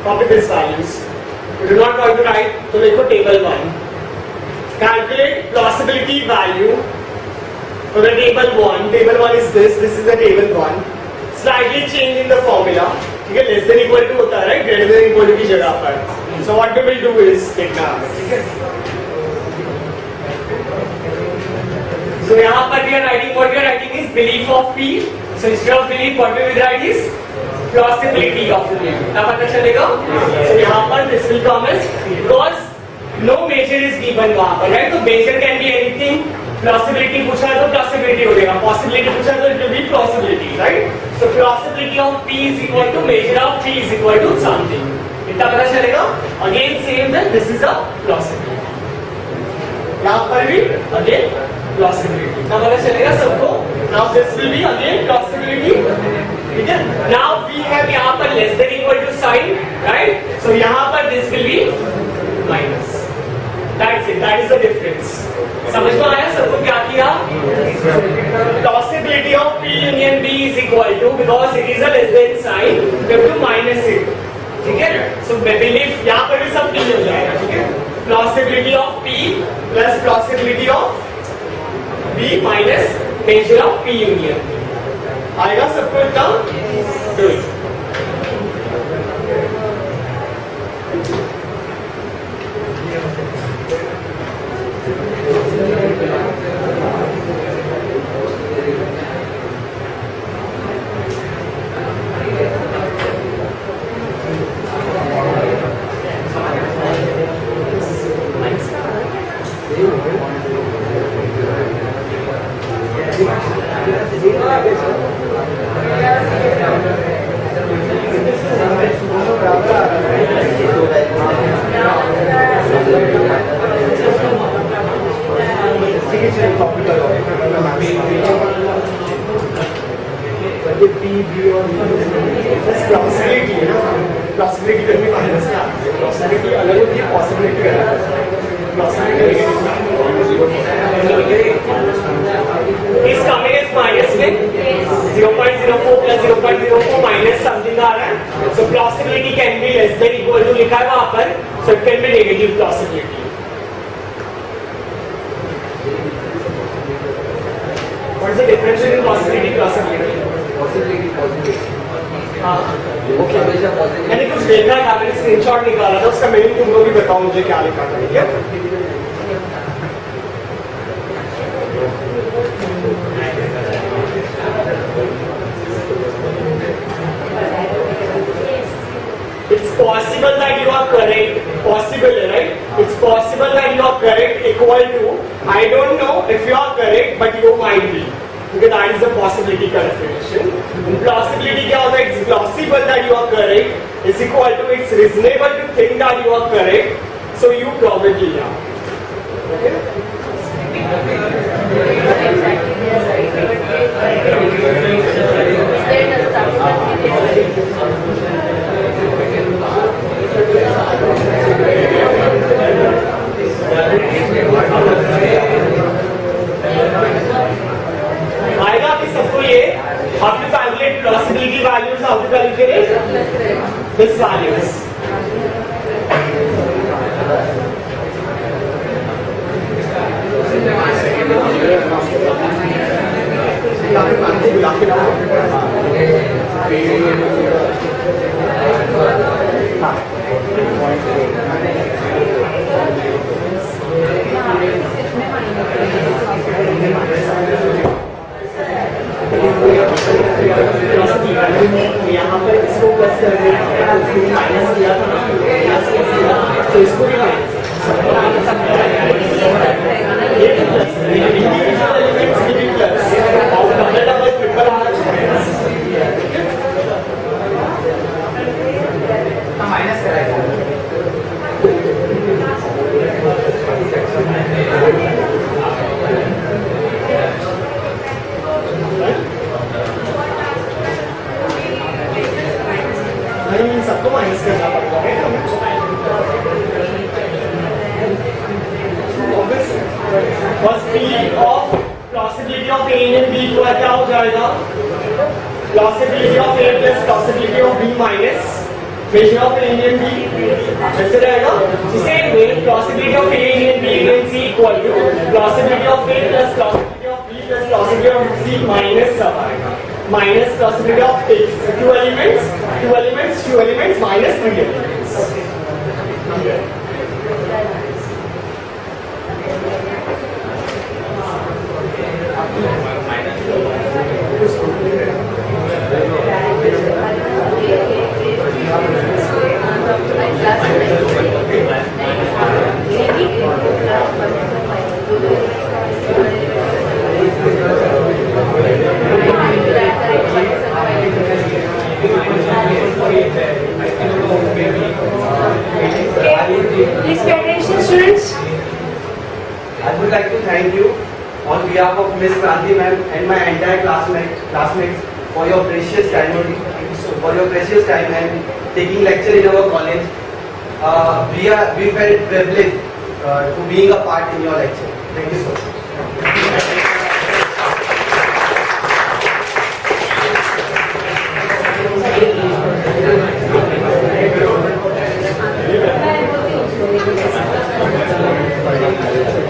Copy these values. You do not want to write, so make a table 1. Calculate plausibility value for the table 1. Table 1 is this is the table 1. Slightly change in the formula. Okay, less than equal to होता है, right? Greater than equal to की जगह पर. So what we will do is देखना हमें, ठीक है? So यहाँ पर we are writing, what we are writing is belief of P. So instead of belief, what we will write is plausibility of P. क्या पता चलेगा? So यहाँ पर this will come as, because no measure is given वहाँ पर, right? तो measure can be anything. Plausibility पूछा है तो plausibility हो जाएगा. Possibility पूछा है तो it will be plausibility, right? So plausibility of P is equal to measure of P is equal to something. इतना पता चलेगा? Again same then this is a plausibility. यहाँ पर भी again plausibility. इतना पता चलेगा सबको? Now this will be again plausibility. ठीक है? Now we have यहाँ पर less than equal to sign, right? So यहाँ पर this will be minus. That's it. That is the difference. समझ में आया सबको क्या किया? Plausibility of P union B is equal to, because it is a less than sign, we have to minus it. ठीक है? So belief यहाँ पर भी सब P हो जाएगा, ठीक है? Plausibility of P plus plausibility of B minus measure of P union. आएगा सबको इतना? Good. Plausibility करने माइनस में आती है. Plausibility अलग होती है, possibility अलग होती है. Plausibility is coming as minus में 0.04 plus 0.04 minus something आ रहा है. So plausibility can be less than equal to लिखा है वहाँ पर, so it can be negative plausibility. What is the difference between plausibility plausibility? Possibility. हाँ. Okay. मैंने कुछ देखा था, मैंने स्क्रीनशॉट निकाला था, उसका मीनिंग तुम लोग भी बताओ मुझे क्या लिखा था, ठीक है? It's possible that you are correct. Possible, right? It's possible that you are correct equal to, I don't know if you are correct, but you might be. Because that is the possibility का definition. Plausibility क्या होता है? It's plausible that you are correct. It's equal to, it's reasonable to think that you are correct. So you probably are. Okay? आएगा अभी सबको ये how to calculate plausibility values, how to calculate this values. यहाँ पर इसको plus कर दिया, minus किया था ना, तो इसको भी माइनस ये प्लस इंडिविजुअल एलिमेंट्स की भी प्लस और डबल डबल ट्रिपल माइनस कराएगा सबको माइनस करना पड़ता है बस P of plausibility of A and B equal क्या हो जाएगा? Plausibility of A plus plausibility of B minus measure of A and B ऐसे रहेगा. Same way plausibility of A and B and C equal to plausibility of A plus plausibility of B plus plausibility of C minus minus plausibility of A. So two elements minus three elements. Please pay attention, students. I would like to thank you on behalf of Miss Kranti ma'am and my entire classmates for your precious time and taking lecture in our college. We felt privileged to being a part in your lecture. Thank you so much.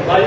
Bye.